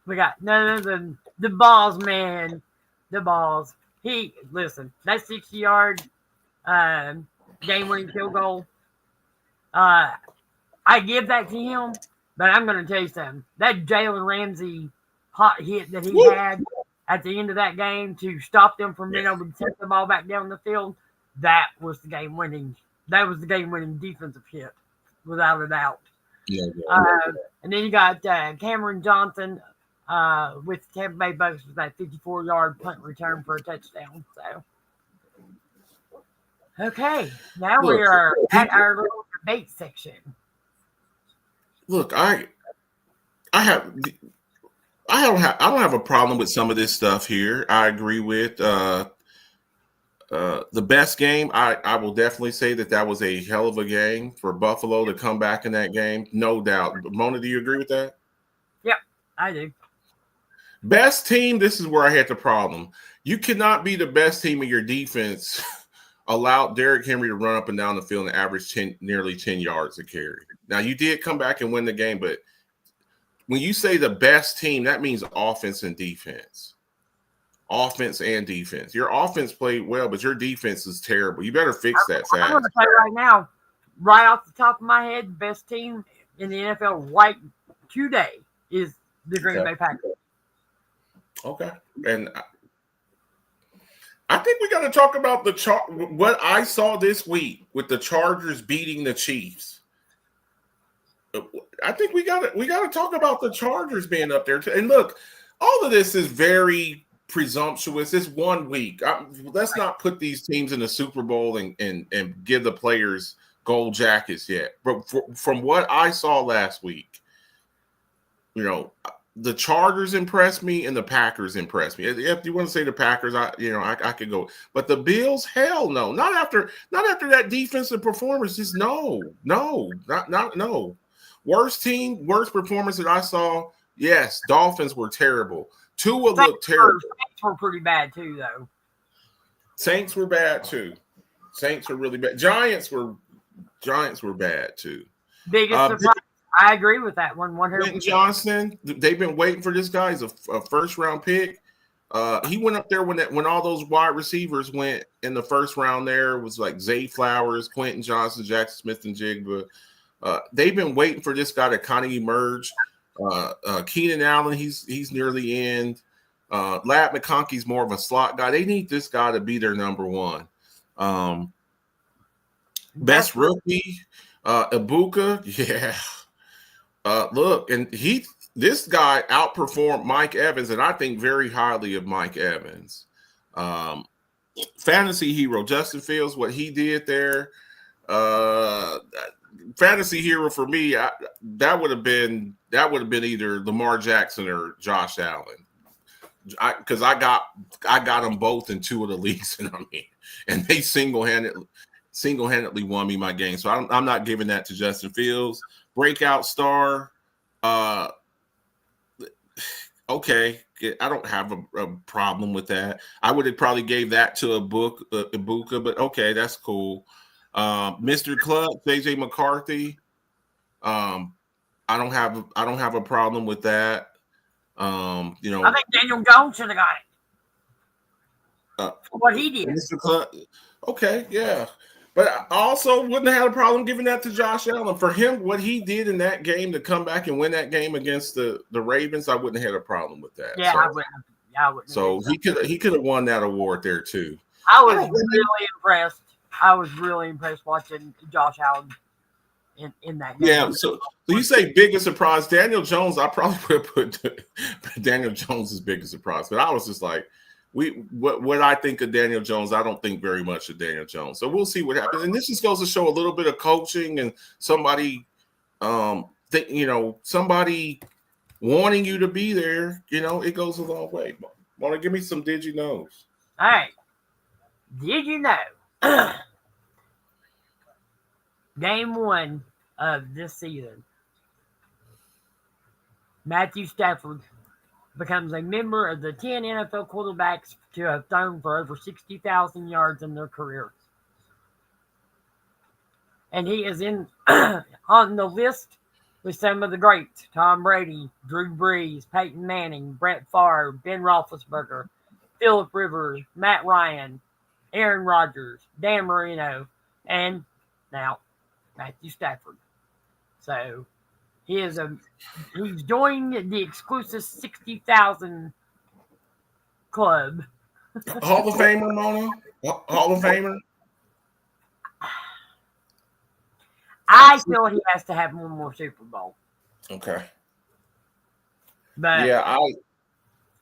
We got none other than the balls, man. The balls. Listen, that 60-yard game-winning field goal. I give that to him. But I'm going to tell you something. That Jalen Ramsey hot hit that he had at the end of that game to stop them from being able to take the ball back down the field, that was the game-winning. That was the game-winning defensive hit, without a doubt. And then you got Cameron Johnson with Tampa Bay Bucks with that 54-yard punt return for a touchdown. So, okay, now we are at our little debate section. Look, I don't have a problem with some of this stuff here. I agree with the best game. I will definitely say that was a hell of a game for Buffalo to come back in that game, no doubt. Mona, do you agree with that? Yep, I do. Best team. This is where I had the problem. You cannot be the best team in your defense. Allowed Derrick Henry to run up and down the field and average nearly 10 yards a carry. Now, you did come back and win the game, but when you say the best team, that means offense and defense. Offense and defense. Your offense played well, but your defense is terrible. You better fix that fast. I'm going to say right now, right off the top of my head, best team in the NFL right today is the Green Bay Packers. Okay. And I think we got to talk about what I saw this week with the Chargers beating the Chiefs. I think we got to talk about the Chargers being up there too. And look, all of this is very presumptuous. It's 1 week. Let's not put these teams in the Super Bowl and give the players gold jackets yet. But from what I saw last week, the Chargers impressed me and the Packers impressed me. If you want to say the Packers, I could go. But the Bills, hell no. Not after that defensive performance. Just no. Worst team, worst performance that I saw. Yes, Dolphins were terrible. Tua looked terrible. Saints were pretty bad too, though. Saints were bad too. Saints were really bad. Giants were bad too. Biggest surprise. I agree with that one. 100%. Quentin Johnson, they've been waiting for this guy. He's a first-round pick. He went up there when all those wide receivers went in the first round. There was like Zay Flowers, Quentin Johnson, Jackson Smith, and Jigba. They've been waiting for this guy to kind of emerge. Keenan Allen, he's near the end. Lab McConkey's more of a slot guy. They need this guy to be their number one. Best rookie, Ibuka, yeah. Look, and this guy outperformed Mike Evans, and I think very highly of Mike Evans. Fantasy hero Justin Fields, what he did there. Fantasy hero for me, that would have been either Lamar Jackson or Josh Allen, because I got them both in 2 of the leagues, and they single-handedly won me my game. So I'm not giving that to Justin Fields. Breakout star, okay, I don't have a problem with that. I would have probably gave that to Ibuka, but okay, that's cool. Mr. Club, JJ McCarthy. I don't have a problem with that. I think Daniel Jones should have got it. What he did. Mr. Club, okay, yeah. But I also wouldn't have had a problem giving that to Josh Allen. For him, what he did in that game to come back and win that game against the Ravens, I wouldn't have had a problem with that. Yeah, I wouldn't. So he could have won that award there too. I was really impressed. I was really impressed watching Josh Allen in that game. Yeah, so you say biggest surprise, Daniel Jones. I probably would put Daniel Jones as biggest surprise, but I was just like, what I think of Daniel Jones, I don't think very much of Daniel Jones. So we'll see what happens. And this just goes to show a little bit of coaching and somebody, somebody wanting you to be there. It goes a long way. Want to give me some did you knows? All right, did you know? Game 1 of this season, Matthew Stafford becomes a member of the 10 NFL quarterbacks to have thrown for over 60,000 yards in their careers. And he is on the list with some of the greats: Tom Brady, Drew Brees, Peyton Manning, Brett Favre, Ben Roethlisberger, Phillip Rivers, Matt Ryan, Aaron Rodgers, Dan Marino, and now Matthew Stafford. So he's joined the exclusive 60,000 club. Hall of Famer, Mona? Hall of Famer? I feel he has to have one more Super Bowl. Okay. But yeah,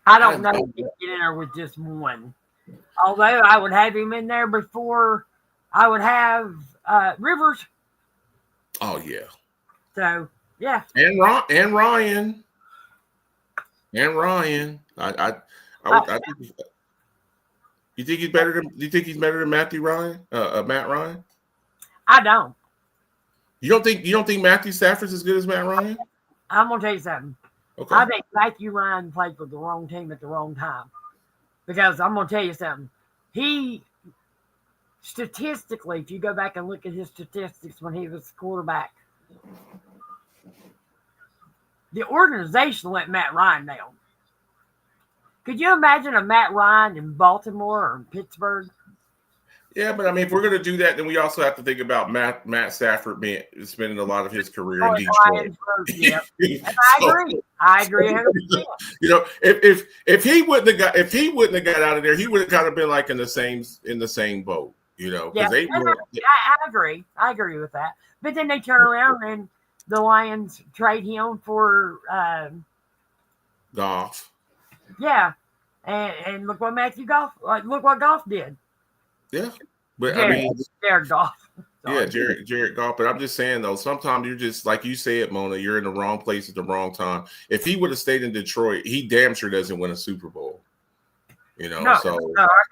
I don't know if he can get in there with just one. Although I would have him in there before I would have Rivers. Oh yeah. So yeah. And Ryan. I think. You think he's better than? You think he's better than Matt Ryan? I don't. You don't think Matthew Stafford's as good as Matt Ryan? I'm gonna tell you something. Okay. I think Matthew Ryan played for the wrong team at the wrong time. Because I'm gonna tell you something. He statistically, if you go back and look at his statistics when he was quarterback, the organization let Matt Ryan down. Could you imagine a Matt Ryan in Baltimore or in Pittsburgh? Yeah, but I mean, if we're going to do that, then we also have to think about Matt Stafford spending a lot of his career in Detroit. Yeah. I agree 100%. If he wouldn't have got out of there, he would have kind of been like in the same boat. Yeah, I agree. I agree with that. But then they turn around and the Lions trade him for Goff. Yeah, and look what look what Goff did. Yeah, but Jared Goff. Yeah, Jared Goff. But I'm just saying though, sometimes you're just like you said, Mona. You're in the wrong place at the wrong time. If he would have stayed in Detroit, he damn sure doesn't win a Super Bowl. No, I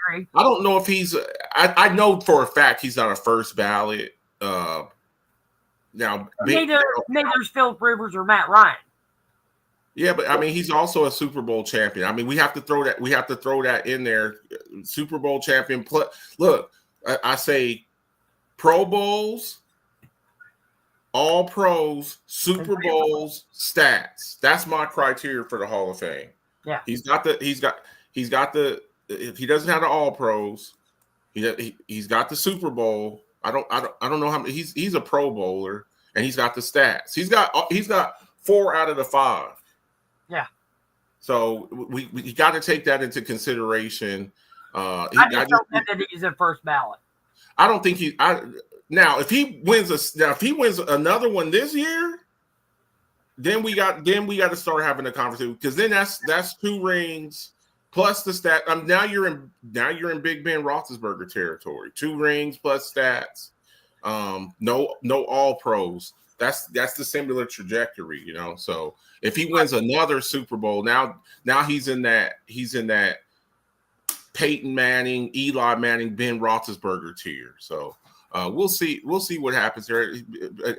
agree. I don't know if he's. I know for a fact he's not a first ballot. Now, neither's Phillip Rivers or Matt Ryan. Yeah, but I mean, he's also a Super Bowl champion. I mean, we have to throw that in there. Super Bowl champion. Look, I say Pro Bowls, All Pros, Super Bowls, stats. That's my criteria for the Hall of Fame. Yeah, he's got the. If he doesn't have the All Pros, he's got the Super Bowl. I don't know how many. He's a Pro Bowler and he's got the stats. He's got 4 out of the 5. Yeah. So we got to take that into consideration. I don't think that he's a first ballot. I don't think now if he wins another one this year, then we got to start having a conversation, because then that's 2 rings plus the stat. Now you're in Big Ben Roethlisberger territory. 2 rings plus stats. No all pros. That's the similar trajectory, So if he wins another Super Bowl, now he's in that Peyton Manning, Eli Manning, Ben Roethlisberger tier. So we'll see what happens there.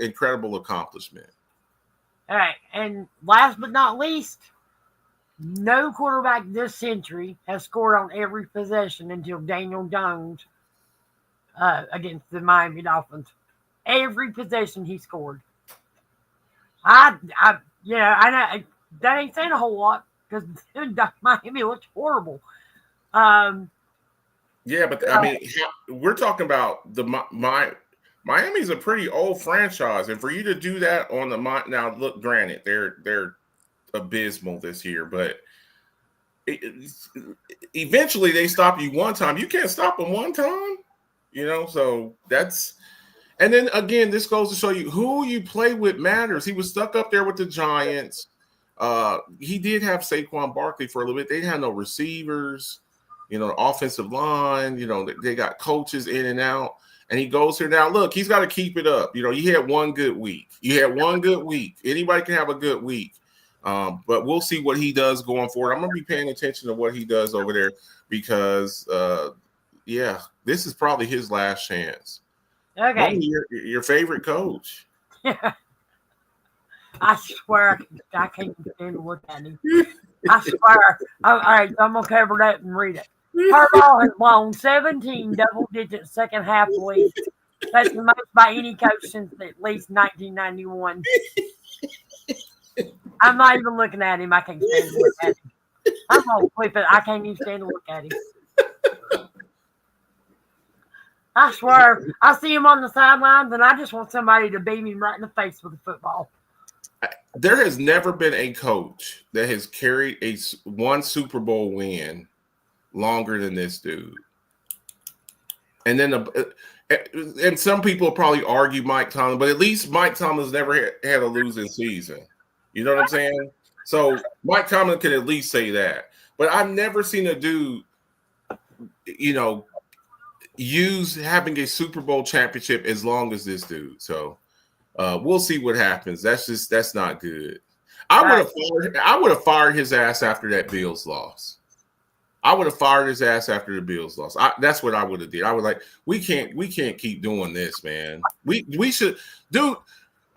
Incredible accomplishment. All right, and last but not least, no quarterback this century has scored on every possession until Daniel Jones against the Miami Dolphins. Every possession he scored. I know that ain't saying a whole lot, because Miami looked horrible. Yeah, but I mean, we're talking about Miami's a pretty old franchise, and for you to do that on now, look, granted, they're abysmal this year, but eventually they stop you one time. You can't stop them one time. So that's. And then again, this goes to show you who you play with matters. He was stuck up there with the Giants. He did have Saquon Barkley for a little bit. They had no receivers, the offensive line. They got coaches in and out. And he goes here now. Look, he's got to keep it up. He had one good week. Anybody can have a good week. But we'll see what he does going forward. I'm going to be paying attention to what he does over there because, this is probably his last chance. Okay. Your favorite coach. I swear I can't stand to look at him. I swear. All right, I'm going to cover that and read it. Footall has blown 17 double-digit second-half leads. That's the most by any coach since at least 1991. I'm not even looking at him. I can't stand to look at him. I'm going to flip it. I can't even stand to look at him. I swear, I see him on the sidelines, and I just want somebody to beat me right in the face with a football. There has never been a coach that has carried one Super Bowl win longer than this dude. And then, and some people probably argue Mike Tomlin, but at least Mike Tomlin's never had a losing season. You know what I'm saying? So Mike Tomlin can at least say that. But I've never seen a dude, use having a Super Bowl championship as long as this dude. So we'll see what happens. That's not good. I would have fired his ass after that Bills loss. I would have fired his ass after the Bills loss. That's what I would have did. I was like, we can't keep doing this, man. We should, dude.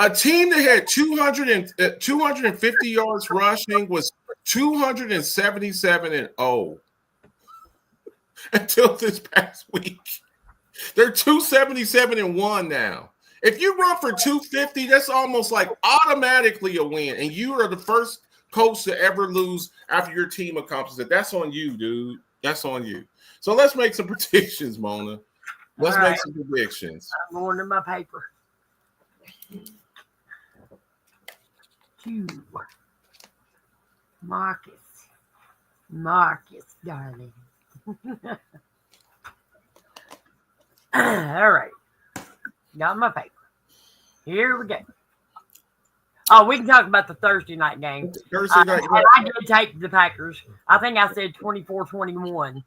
A team that had 250 yards rushing was 277-0 until this past week. They're 277-1 now. If you run for 250, that's almost like automatically a win. And you are the first coach to ever lose after your team accomplishes it. That's on you, dude. That's on you. So let's make some predictions, Mona. Let's make some predictions. I'm going to my paper. 2. Marcus, darling. All right. Got my paper. Here we go. Oh, we can talk about the Thursday night game. I did take the Packers. I think I said 24-21.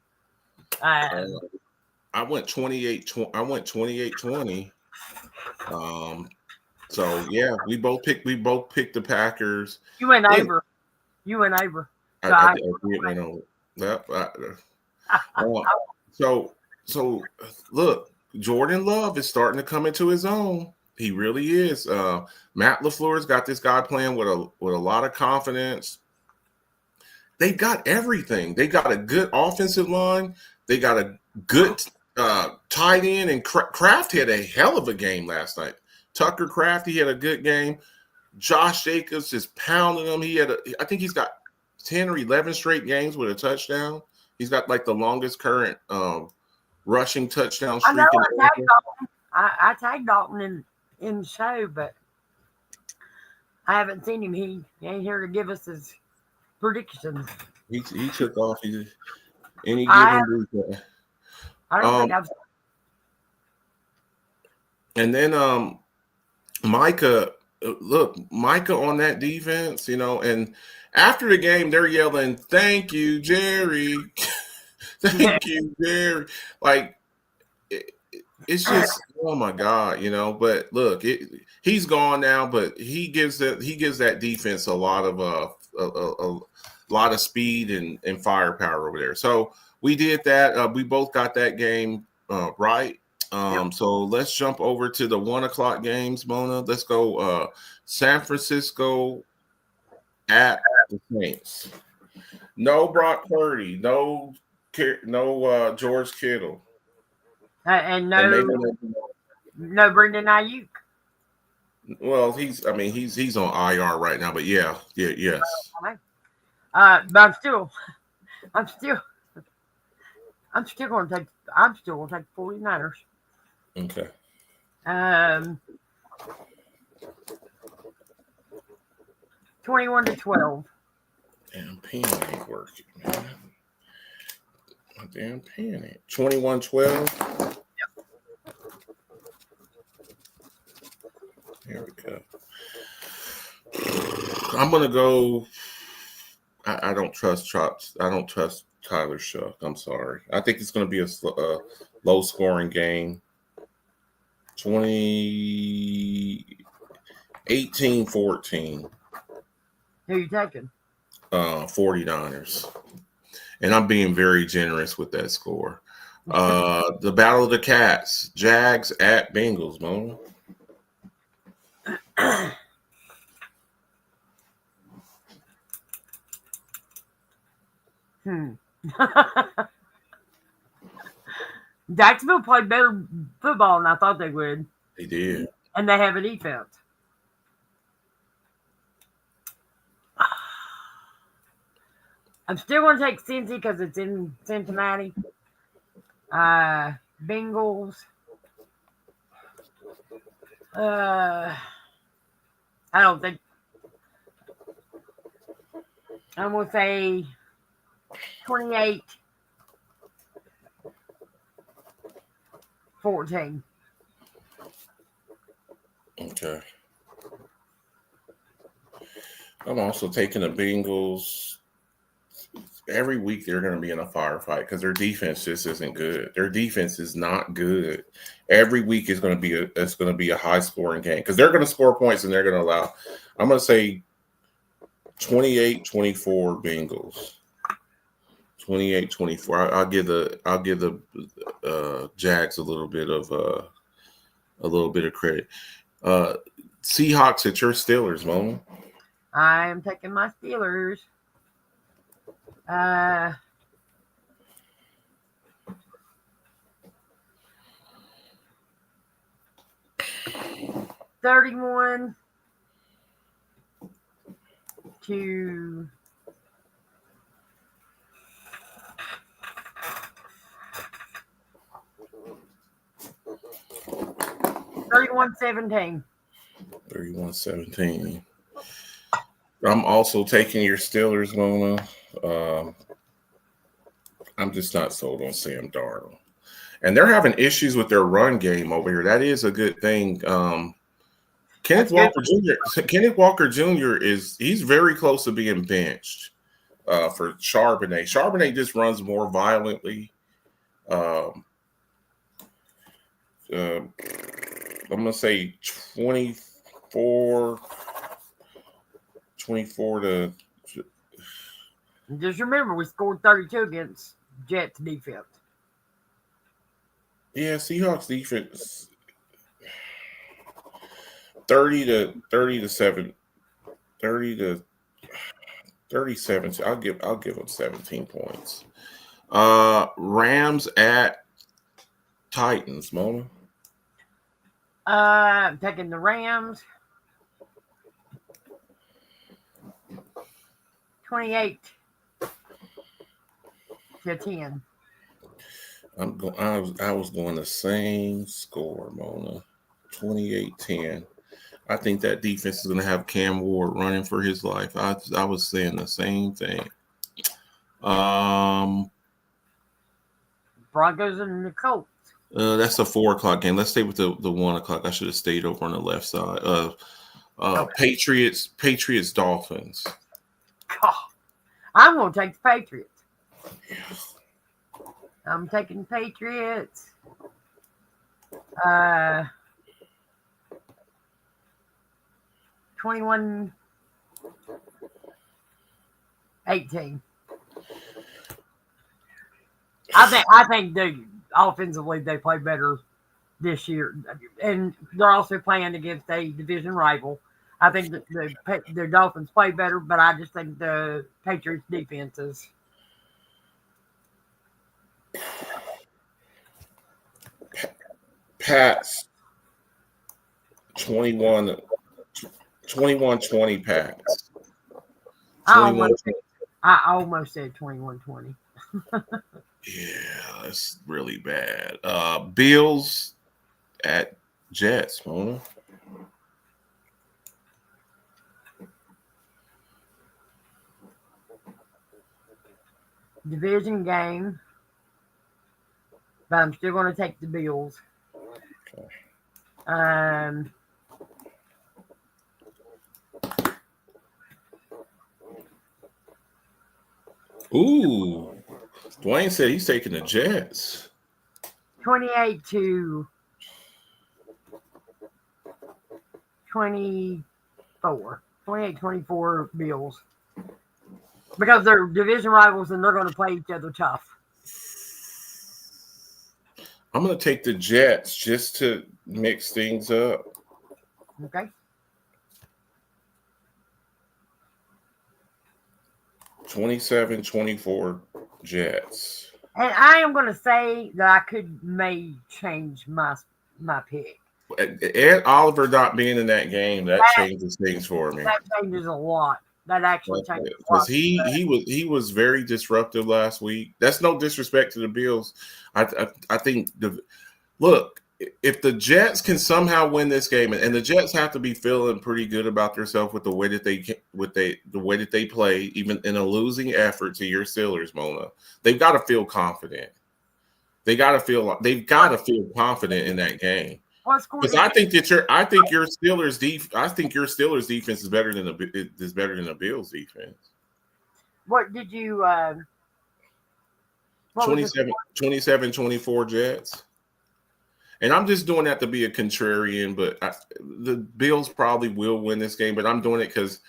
I went 28-20. So yeah, we both picked the Packers. You went over. So I went over. Yep. So look, Jordan Love is starting to come into his own. He really is. Matt LaFleur's got this guy playing with a lot of confidence. They got everything. They got a good offensive line. They got a good tight end, and Kraft had a hell of a game last night. Tucker Kraft, he had a good game. Josh Jacobs just pounding them. I think he's got 10 or 11 straight games with a touchdown. He's got like the longest current rushing touchdown streak. I tagged Dalton in the show, but I haven't seen him. He ain't here to give us his predictions. He took off. Any given week. I don't think I've. And then Micah on that defense, and after the game, they're yelling, "Thank you, Jerry." Thank you, Jerry. Like, it's just, oh my God, But look, he's gone now, but he gives that defense a lot of speed and firepower over there. So we did that. We both got that game right. So let's jump over to the 1:00 games, Mona. Let's go San Francisco at the Saints. No Brock Purdy, no George Kittle, and no Brendan Ayuk. Well, he's on IR right now, but yes. But I'm still going to take 49ers. Okay. 21-12. Damn pen ain't working, man. My damn pen ain't. 21-12. Yep. Here we go. I'm gonna go. I don't trust Chops. I don't trust Tyler Shuck. I'm sorry. I think it's gonna be a low scoring game. 18-14. Who you taking? 49ers. And I'm being very generous with that score. The Battle of the Cats. Jags at Bengals, Mona. Jacksonville played better football than I thought they would. They did. And they have a defense. I'm still going to take Cincy because it's in Cincinnati. Bengals. I don't think. I'm going to say 28-14. Okay. I'm also taking the Bengals. Every week they're going to be in a firefight because their defense just isn't good. Their defense is not good. Every week is going to be a high scoring game because they're going to score points and they're going to allow. I'm going to say 28-24 Bengals. 28-24. I'll give the Jags a little bit of credit. Seahawks at your Steelers, Mona. I am taking my Steelers. 31 to 31-17. 31-17. I'm also taking your Steelers, Mona. I'm just not sold on Sam Darnold. And they're having issues with their run game over here. That is a good thing. Kenneth Walker Jr. He's very close to being benched for Charbonnet. Charbonnet just runs more violently. I'm going to say 24 to. Just remember, we scored 32 against Jets defense. Yeah, Seahawks defense 30 to 7, 30 to 37. I'll give them 17 points. Rams at Titans, Mona. I'm taking the Rams. 28 to 10. I was going the same score, Mona. 28-10. I think that defense is going to have Cam Ward running for his life. I was saying the same thing. Broncos and the Colts. That's a 4:00 game. Let's stay with the 1:00. I should have stayed over on the left side. Okay. Patriots, Dolphins. God, I'm going to take the Patriots. I'm taking Patriots. 21-18. I think offensively they play better this year, and they're also playing against a division rival. I think that the Dolphins play better, but I just think the Patriots defense is. Pats 21-20 Pats. I almost said 21-20. Yeah, that's really bad. Bills at Jets, Mona. Division game, but I'm still going to take the Bills. Okay. Ooh, Dwayne said he's taking the Jets. 28 to 24. 28-24 Bills. Because they're division rivals and they're going to play each other tough. I'm going to take the Jets just to mix things up. Okay. 27-24 Jets. And I am going to say that I may change my pick. Ed Oliver not being in that game, that changes things for me. That changes a lot. That actually changes a lot. Because he was very disruptive last week. That's no disrespect to the Bills. I think look, if the Jets can somehow win this game, and the Jets have to be feeling pretty good about themselves with the way that they play, even in a losing effort to your Steelers, Mona. They've got to feel confident. They've got to feel confident in that game. Because I think your Steelers defense is better than the Bills defense. What did you 27-24 Jets. And I'm just doing that to be a contrarian, but the Bills probably will win this game. But I'm doing it because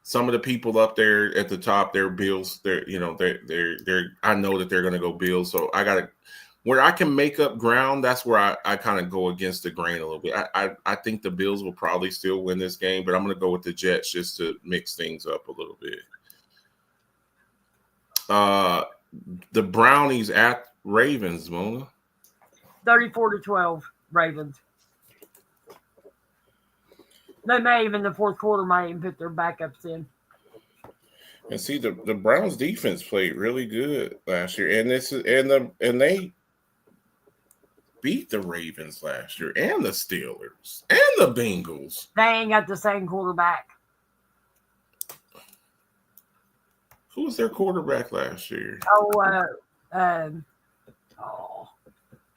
some of the people up there at the top, they're Bills. I know that they're going to go Bills. So I got to, where I can make up ground, that's where I kind of go against the grain a little bit. I think the Bills will probably still win this game, but I'm going to go with the Jets just to mix things up a little bit. The Brownies at Ravens, Mona. 34-12 Ravens. They may even the fourth quarter might even put their backups in. And see, the Browns defense played really good last year, and they beat the Ravens last year, and the Steelers, and the Bengals. They ain't got the same quarterback. Who was their quarterback last year?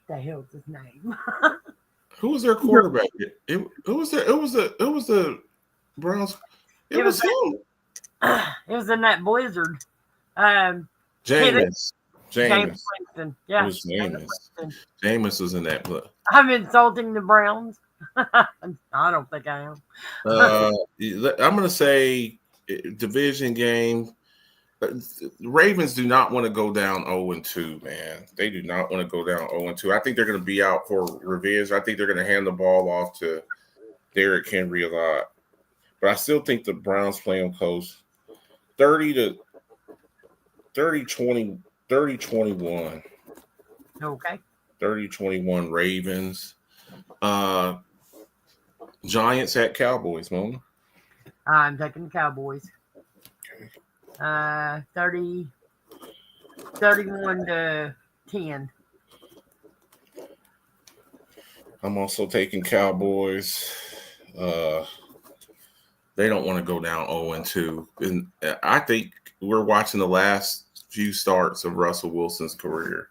The hell's his name? Who was their quarterback? It was the Browns. It was him. It was in that blizzard. Jameis. Winston. Yeah. It was Jameis. Jameis was in that play. I'm insulting the Browns. I don't think I am. I'm going to say division game. The Ravens do not want to go down 0-2, man. They do not want to go down 0-2. I think they're going to be out for revenge. I think they're going to hand the ball off to Derrick Henry a lot. But I still think the Browns play them close. 30-21. Okay. 30-21 Ravens. Giants at Cowboys, Mona. I'm taking the Cowboys. 31-10. I'm also taking Cowboys. They don't want to go down 0-2. And I think we're watching the last few starts of Russell Wilson's career.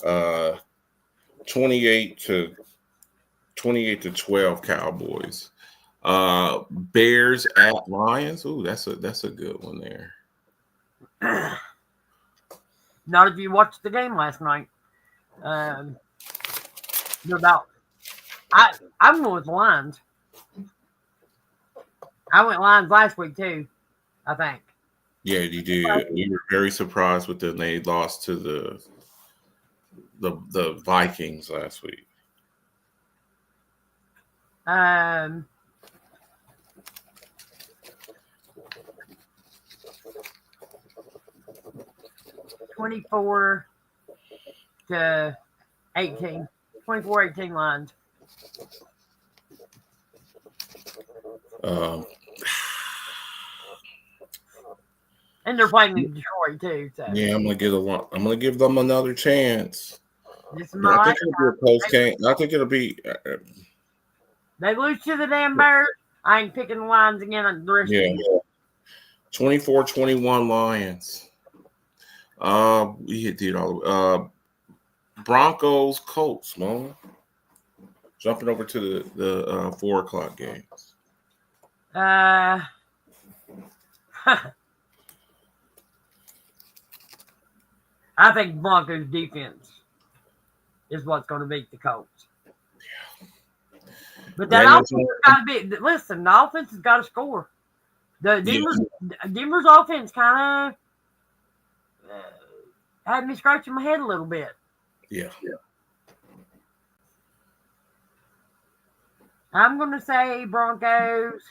28-12 Cowboys. Bears at Lions. Ooh, that's a good one there. Not if you watched the game last night. I'm going with Lions. I went Lions last week too, I think. Yeah, you did. We were very surprised with them. They lost to the Vikings last week. 24-18. 24-18 Lions. And they're playing in Detroit too. So. Yeah, I'm gonna give them another chance. I think it'll be a close game. I think it'll be. They lose to the damn Bears. I ain't picking the Lions again on the rest of the year. 24-21 Lions. We did all. Broncos Colts, Mona. Jumping over to the 4:00 games. I think Broncos defense is what's going to beat the Colts. But that offense has got to be. Listen, the offense has got to score. The Denver's offense kind of had me scratching my head a little bit. Yeah. I'm going to say Broncos.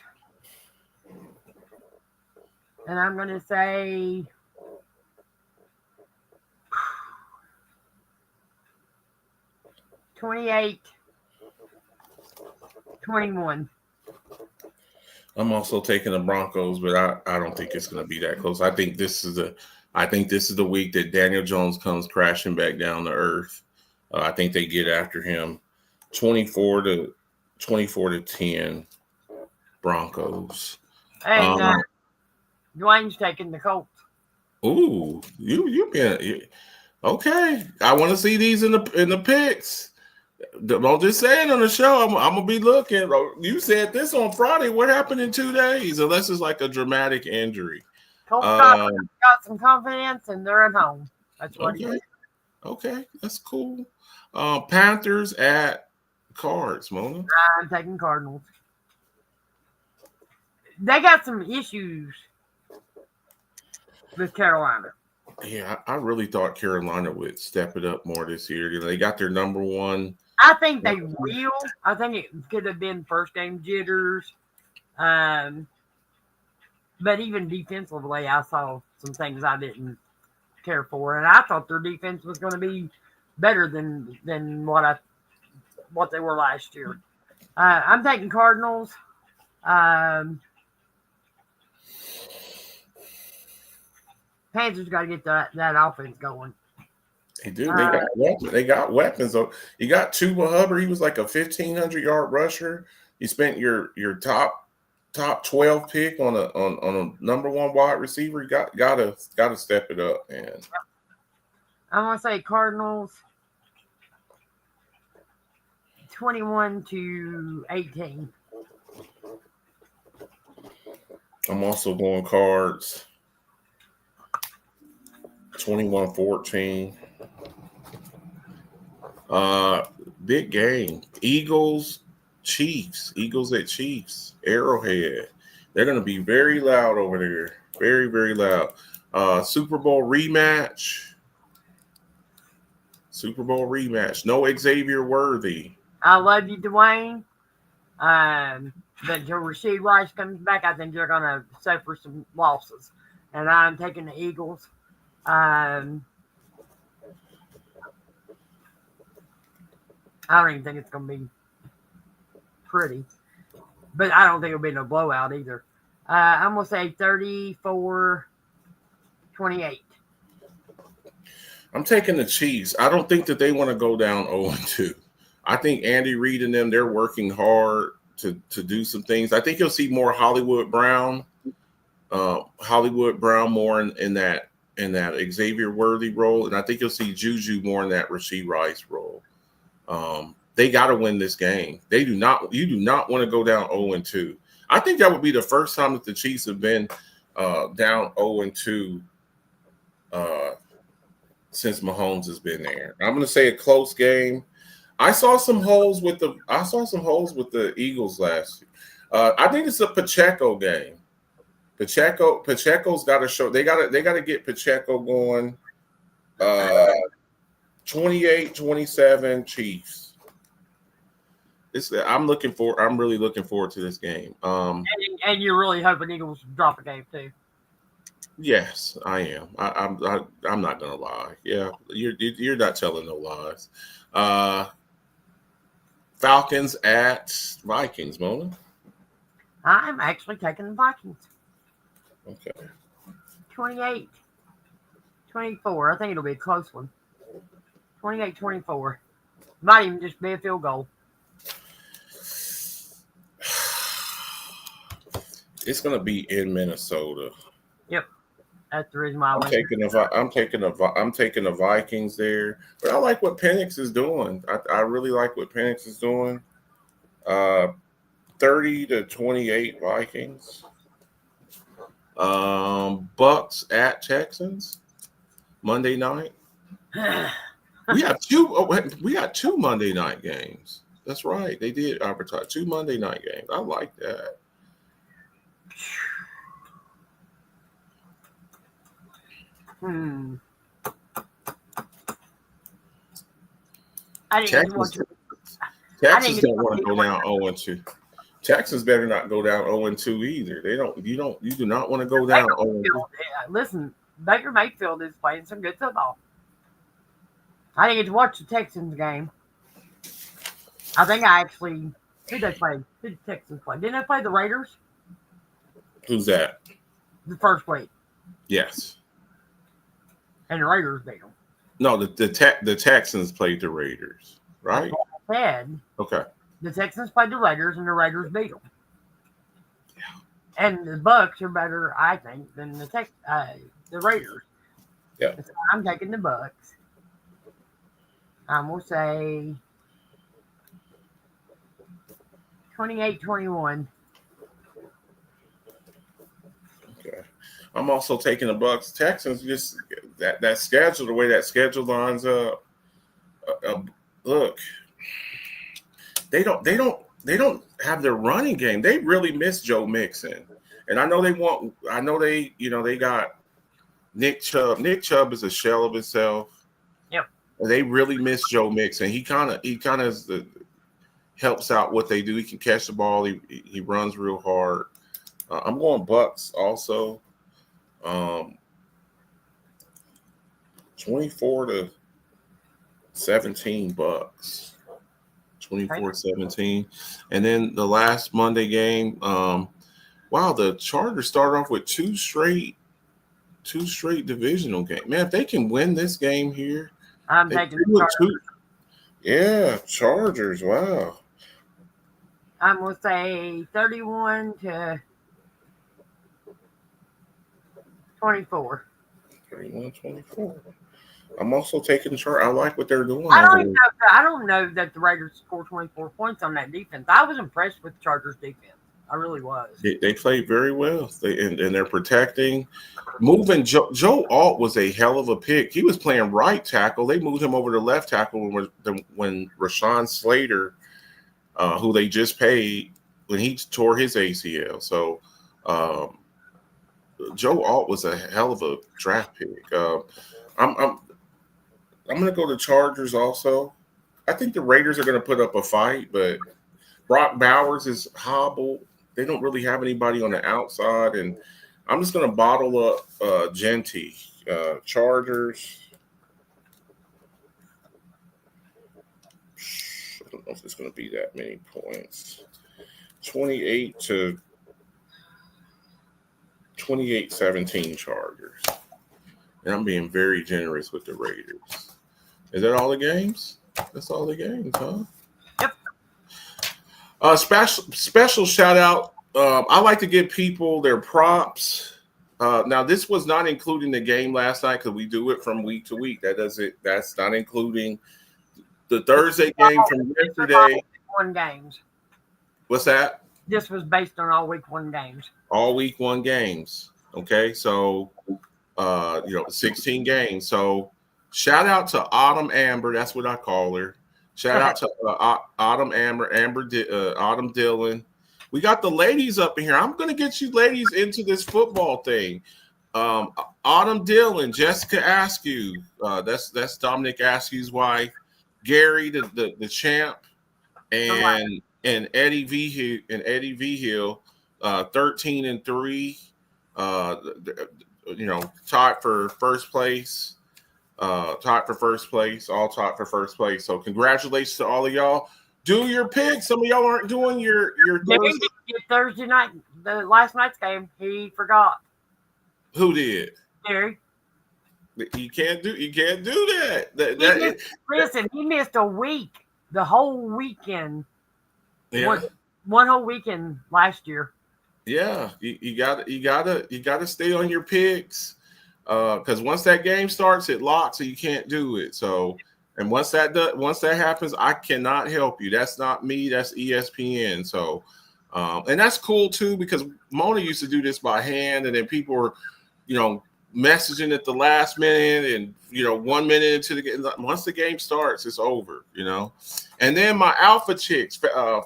And I'm going to say 28-21. I'm also taking the Broncos, but I don't think it's going to be that close. I think this is the week that Daniel Jones comes crashing back down to earth. I think they get after him, 24-10, Broncos. Hey, Dwayne's taking the Colts. Ooh, you been okay. I want to see these in the picks. Don't just say it on the show. I'm gonna be looking. You said this on Friday. What happened in 2 days? Unless it's like a dramatic injury. Colts got some confidence and they're at home. That's what he did. Okay, that's cool. Panthers at Cards, Mona. I'm taking Cardinals. They got some issues with Carolina. Yeah, I really thought Carolina would step it up more this year. They got their number one. I think they will. I think it could have been first game jitters. But even defensively, I saw some things I didn't care for. And I thought their defense was going to be better than what they were last year. I'm taking Cardinals. Panthers got to get that offense going. They do. They got weapons. So you got Chuba Hubbard. He was like a 1,500-yard rusher. You spent your top 12 pick on a number one wide receiver. You got to step it up, man. I'm gonna say Cardinals 21-18. I'm also going Cards 21-14. Big game. Eagles at Chiefs. Arrowhead. They're going to be very loud over there. Very, very loud. Super Bowl rematch. No Xavier Worthy. I love you, Dwayne. But until Rasheed Rice comes back, I think you're going to suffer some losses. And I'm taking the Eagles. I don't even think it's going to be pretty. But I don't think it'll be no blowout either. I'm going to say 34-28. I'm taking the Chiefs. I don't think that they want to go down 0-2. I think Andy Reid and them, they're working hard to do some things. I think you'll see more Hollywood Brown more in that Xavier Worthy role, and I think you'll see Juju more in that Rasheed Rice role. They got to win this game. You do not want to go down 0-2. I think that would be the first time that the Chiefs have been down 0-2 since Mahomes has been there. I'm going to say a close game. I saw some holes with the Eagles last year. I think it's a Pacheco game. Pacheco's got to show. They got to get Pacheco going. 28-27 Chiefs. I'm really looking forward to this game. And you're really hoping Eagles drop a game too. Yes, I am. I'm not gonna lie. Yeah, you're not telling no lies. Falcons at Vikings, Mona. I'm actually taking the Vikings. Okay. 28-24. I think it'll be a close one. 28-24. Might even just be a field goal. It's gonna be in Minnesota. Yep, that's the reason why I'm taking the Vikings there, but I like what Penix is doing. I really like what Penix is doing. 30-28 Vikings. Bucks at Texans Monday night. We have two. We got 2 Monday night games. That's right. They did advertise 2 Monday night games. I like that. I didn't watch it. Texas don't want to go down 0-2. Texas better not go down 0-2 either. They don't. You do not want to go down 0-2. Listen, Baker Mayfield is playing some good football. I didn't get to watch the Texans game. I think I actually. Who they play? Who did the Texans play? Didn't they play the Raiders? Who's that? The first week. Yes. And the Raiders beat them. No, the Texans played the Raiders, right? I said. Okay. The Texans played the Raiders, and the Raiders beat them. Yeah. And the Bucks are better, I think, than the Raiders. Yeah. So I'm taking the Bucks. I'm going to say 28-21. Okay. I'm also taking the Bucks. Texans, just that schedule, the way that schedule lines up. Look, they don't have their running game. They really miss Joe Mixon, and I know they got Nick Chubb. Nick Chubb is a shell of himself. Yep. They really miss Joe Mixon. He kind of helps out what they do. He can catch the ball. He runs real hard. I'm going Bucks also. 24-17 Bucks. 24-17. And then the last Monday game, wow, the Chargers started off with two straight divisional games. Man, if they can win this game here, I'm taking the Chargers. Yeah, Chargers. Wow. I'm going to say 31-24. 31-24. I'm also taking the chart. I like what they're doing. I don't know that the Raiders scored 24 points on that defense. I was impressed with the Chargers defense. I really was. They played very well. And they're protecting. Moving Joe Alt was a hell of a pick. He was playing right tackle. They moved him over to left tackle when Rashawn Slater, who they just paid, when he tore his ACL. So Joe Alt was a hell of a draft pick. I'm going to go to Chargers also. I think the Raiders are going to put up a fight, but Brock Bowers is hobbled. They don't really have anybody on the outside, and I'm just going to bottle up Genty. Chargers. I don't know if it's going to be that many points. 28-17 Chargers. And I'm being very generous with the Raiders. Is that all the games? That's all the games, huh? Yep. Special shout out. I like to give people their props. Now, this was not including the game last night because we do it from week to week. That's not including the Thursday game from yesterday. One games. What's that? This was based on all week one games. All week one games. Okay, so 16 games. So shout out to Autumn Amber. That's what I call her. Shout out to Autumn Amber, Autumn Dillon. We got the ladies up in here. I'm going to get you ladies into this football thing. Autumn Dillon, Jessica Askew. That's Dominic Askew's wife. Gary, the champ, and Eddie Vigil, 13-3. Tied for first place. All tied for first place. So congratulations to all of y'all. Do your picks. Some of y'all aren't doing your Thursday night, the last night's game. He forgot. Who did? Gary. You can't do that. Listen, he missed a week. The whole weekend. Yeah. One whole weekend last year. Yeah, you gotta stay on your picks. Because once that game starts, it locks, so you can't do it. So, and once that happens, I cannot help you. That's not me. That's ESPN. So, and that's cool too because Mona used to do this by hand, and then people were, messaging at the last minute, and 1 minute into the game. Once the game starts, it's over. And then my Alpha Chicks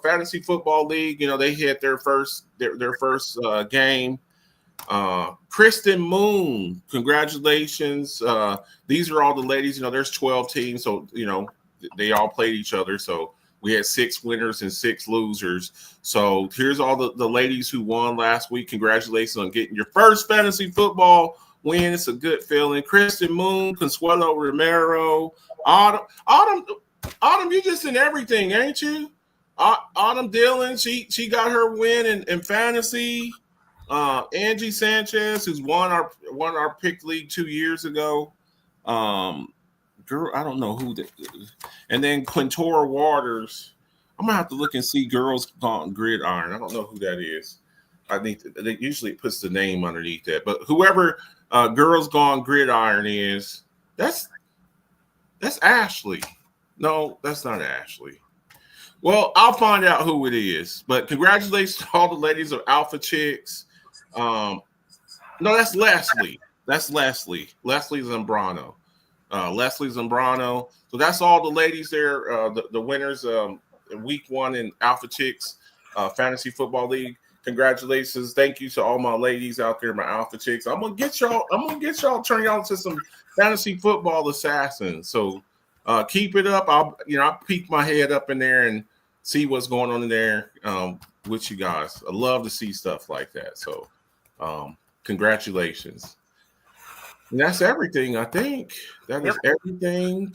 Fantasy Football League. They hit their first game. Kristen Moon, congratulations. These are all the ladies. There's 12 teams, so they all played each other. So we had 6 winners and 6 losers. So here's all the ladies who won last week. Congratulations on getting your first fantasy football win. It's a good feeling. Kristen Moon, Consuelo Romero, Autumn, you just in everything, ain't you? Autumn Dillon, she got her win in fantasy. Angie Sanchez, who's won our pick league 2 years ago. Girl, I don't know who that is. And then Quintora Waters. I'm gonna have to look and see Girls Gone Gridiron. I don't know who that is. They usually puts the name underneath that, but whoever Girls Gone Gridiron is, that's Ashley. No, that's not Ashley. Well, I'll find out who it is. But congratulations to all the ladies of Alpha Chicks. No, that's Leslie. That's Leslie. Leslie Zambrano. Leslie Zambrano. So that's all the ladies there. The winners week 1 in Alpha Chicks Fantasy Football League. Congratulations. Thank you to all my ladies out there, my Alpha Chicks. I'm gonna get y'all, turn y'all into some fantasy football assassins. So keep it up. I'll peek my head up in there and see what's going on in there with you guys. I love to see stuff like that. So congratulations. And that's everything, I think. That is everything.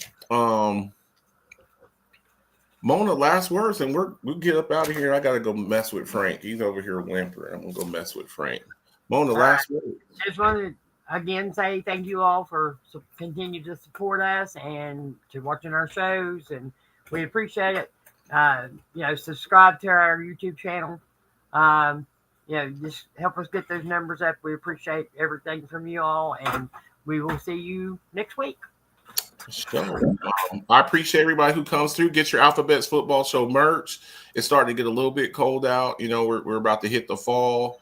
Mona, last words, and we'll get up out of here. I gotta go mess with Frank. He's over here whimpering. I'm gonna go mess with Frank. Mona, last words. Just wanted to again say thank you all for continue to support us and to watching our shows, and we appreciate it. Subscribe to our YouTube channel. Just help us get those numbers up. We appreciate everything from you all, and we will see you next week. Sure. I appreciate everybody who comes through. Get your Alphabets Football Show merch. It's starting to get a little bit cold out. We're about to hit the fall.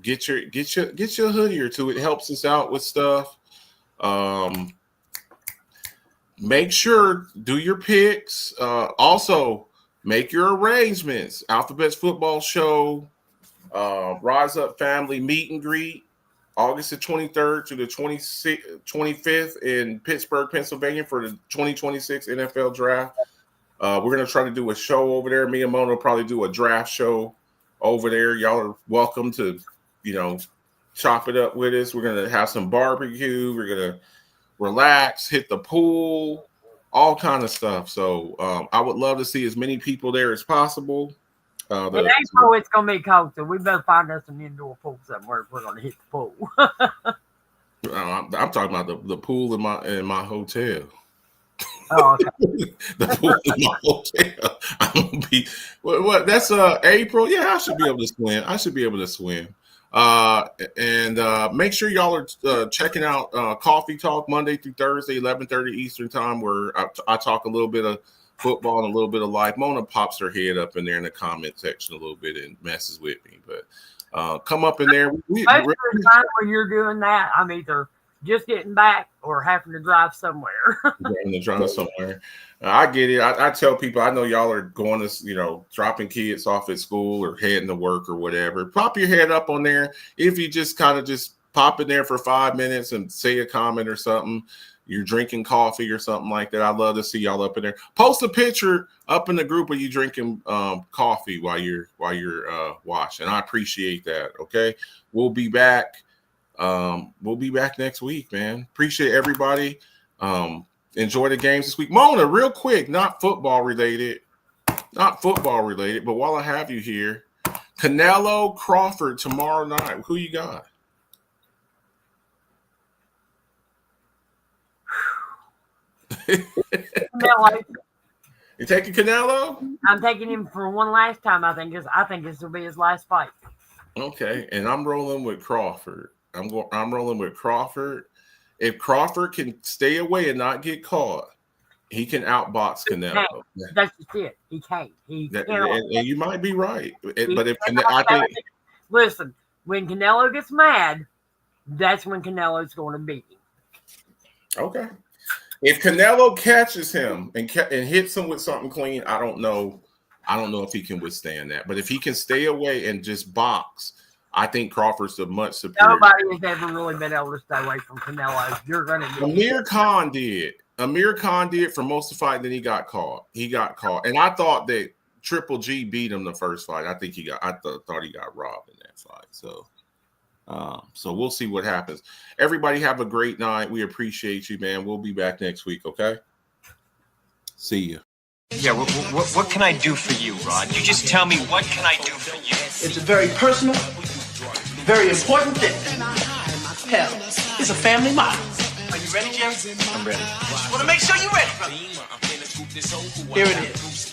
Get your hoodie or two. It helps us out with stuff. Make sure do your picks. Also, make your arrangements. Alphabets Football Show, Rise Up Family Meet and Greet. August the 23rd to the 25th in Pittsburgh, Pennsylvania for the 2026 NFL Draft. We're going to try to do a show over there. Me and Mona will probably do a draft show over there. Y'all are welcome to, chop it up with us. We're going to have some barbecue. We're going to relax, hit the pool, all kind of stuff. So I would love to see as many people there as possible. In April, it's going to be cold, so we better find us an indoor pool somewhere if we're going to hit the pool. I'm talking about the pool in my hotel. Oh, okay. The pool in my hotel. I'm gonna be what? That's April. Yeah, I should be able to swim. And make sure y'all are checking out Coffee Talk Monday through Thursday, 11:30 Eastern Time, where I talk a little bit of football and a little bit of life. Mona pops her head up in there in the comment section a little bit and messes with me, but come up in there. Most of the time when you're doing that, I'm either just getting back or having to drive somewhere. I get it. I tell people, I know y'all are going to, dropping kids off at school or heading to work or whatever. Pop your head up on there. If you just kind of just pop in there for 5 minutes and say a comment or something, you're drinking coffee or something like that. I'd love to see y'all up in there. Post a picture up in the group of you drinking coffee while you're watching. I appreciate that. Okay, we'll be back. We'll be back next week, man. Appreciate everybody. Enjoy the games this week. Mona, real quick, not football related, but while I have you here, Canelo Crawford tomorrow night. Who you got? Canelo. You taking Canelo? I'm taking him for one last time. I think this will be his last fight. Okay, and I'm rolling with Crawford. I'm rolling with Crawford. If Crawford can stay away and not get caught, he can outbox Canelo. That's just it. He can't. And you might be right. But if listen, when Canelo gets mad, that's when Canelo's going to beat him. Okay. If Canelo catches him and hits him with something clean, I don't know if he can withstand that. But if he can stay away and just box, I think Crawford's a much superior. Nobody has ever really been able to stay away from Canelo. You're going to. Amir Khan did. Amir Khan did for most of the fight. Then he got caught. And I thought that Triple G beat him the first fight. I thought he got robbed in that fight. So we'll see what happens. Everybody have a great night. We appreciate you, man. We'll be back next week. Okay. See you. Yeah, what can I do for you, Rod? You just tell me, what can I do for you? It's a very personal, very important thing. Hell, it's a family motto. Are you ready, Jerry? I'm ready. Just want to make sure you're ready, brother. Here it is.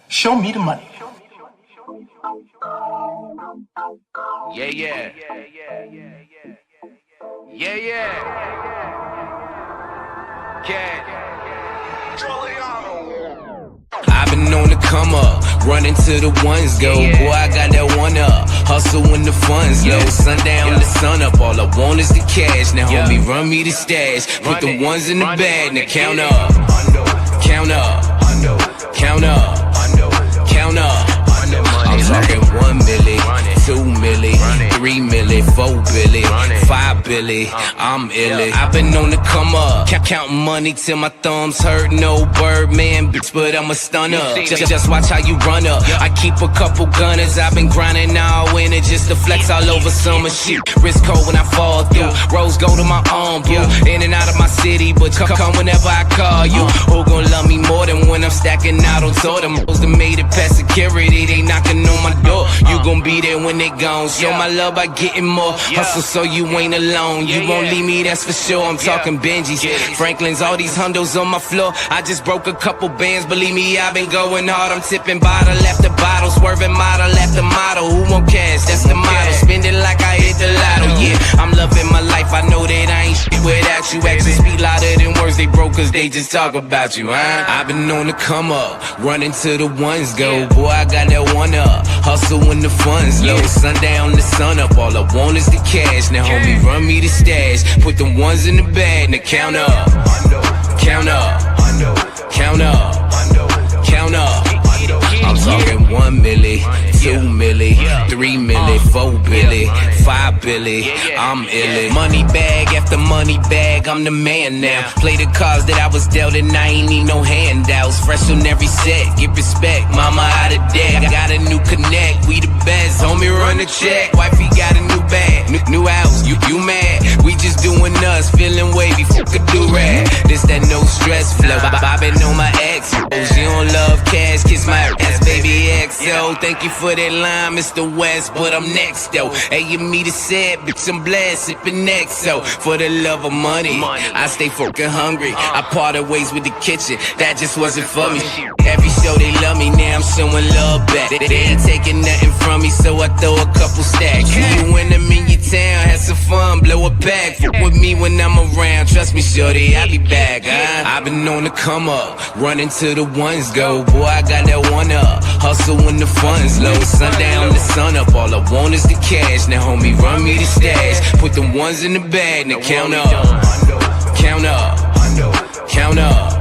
Show me the money. Yeah. I've been on the come up, running to the ones go. Boy, I got that one up, hustle when the funds low. Sundown to sun up, all I want is the cash. Now homie, run me the stash, put the ones in the bag. Now count up, count up, count up, count up. I'm talking 1 milli, 2 milli, 3 milli, 4 billy, 5 billy. I'm illy. I've been on the come up, counting money till my thumbs hurt. No Birdman, bitch, but I'm a stunner. Just watch how you run up. I keep a couple gunners. I've been grinding all winter just to flex all over summer shit. Wrist cold when I fall through. Rose go to my arm, boo. In and out of my city, but come whenever I call you. Who gon' love me more than when I'm stacking out on tour? Them hoes that made it past security, they knocking on my door. You gon' be there when they gone. Show my love by getting more. Hustle so you ain't alone. You won't leave me, that's for sure. I'm talking Benjis, Franklin's, all these hundos on my floor. I just broke a couple bands, believe me, I've been going hard. I'm tipping bottle after bottle, swerving model after model. Who won't cash? That's the motto. Spend it like I hit the lotto. Yeah, I'm loving my life. I know that I ain't shit without you. Actions speak louder than words. They broke cause they just talk about you, huh? I've been on the come up, running to the ones go. Boy, I got that one up, hustle when the funds low. Sundown to sun up, all I want is the cash. Now homie, run me the stash, put the ones in the bag. Now count up, count up, count up, count up. I'm talking 1 milli, 2 milli, 3 milli, 4 billy, 5 billy. I'm illin'. Money bag after money bag, I'm the man now. Play the cards that I was dealt and I ain't need no handouts. Fresh on every set, give respect, mama out of debt. Got a new connect, we the best, homie run the check. Wifey got a new bag, new house, you mad? We just doing us, feeling wavy, fuck a do-rag. This that no stress flow, bobbing on my ex. You don't love cash, kiss my ass, baby XO. Thank you for that line, Mr. West, but I'm next though. Hey, you meet a set, bitch, I'm blessed, sippin' XO. For the love of money, I stay fucking hungry. I parted ways with the kitchen, that just wasn't for me. Every show they love me, now I'm showing love back. They ain't taking nothing from me, so I throw a couple stacks. You when I'm in your town, have some fun, blow a bag. Fuck with me when I'm around, trust me, shorty, I'll be back, huh? I've been on the come up, running to the ones go. Boy, I got that one up, hustle when the funds low. Sundown to sun up, all I want is the cash. Now homie, run me the stash, put the ones in the bag. Now count up, count up, count up.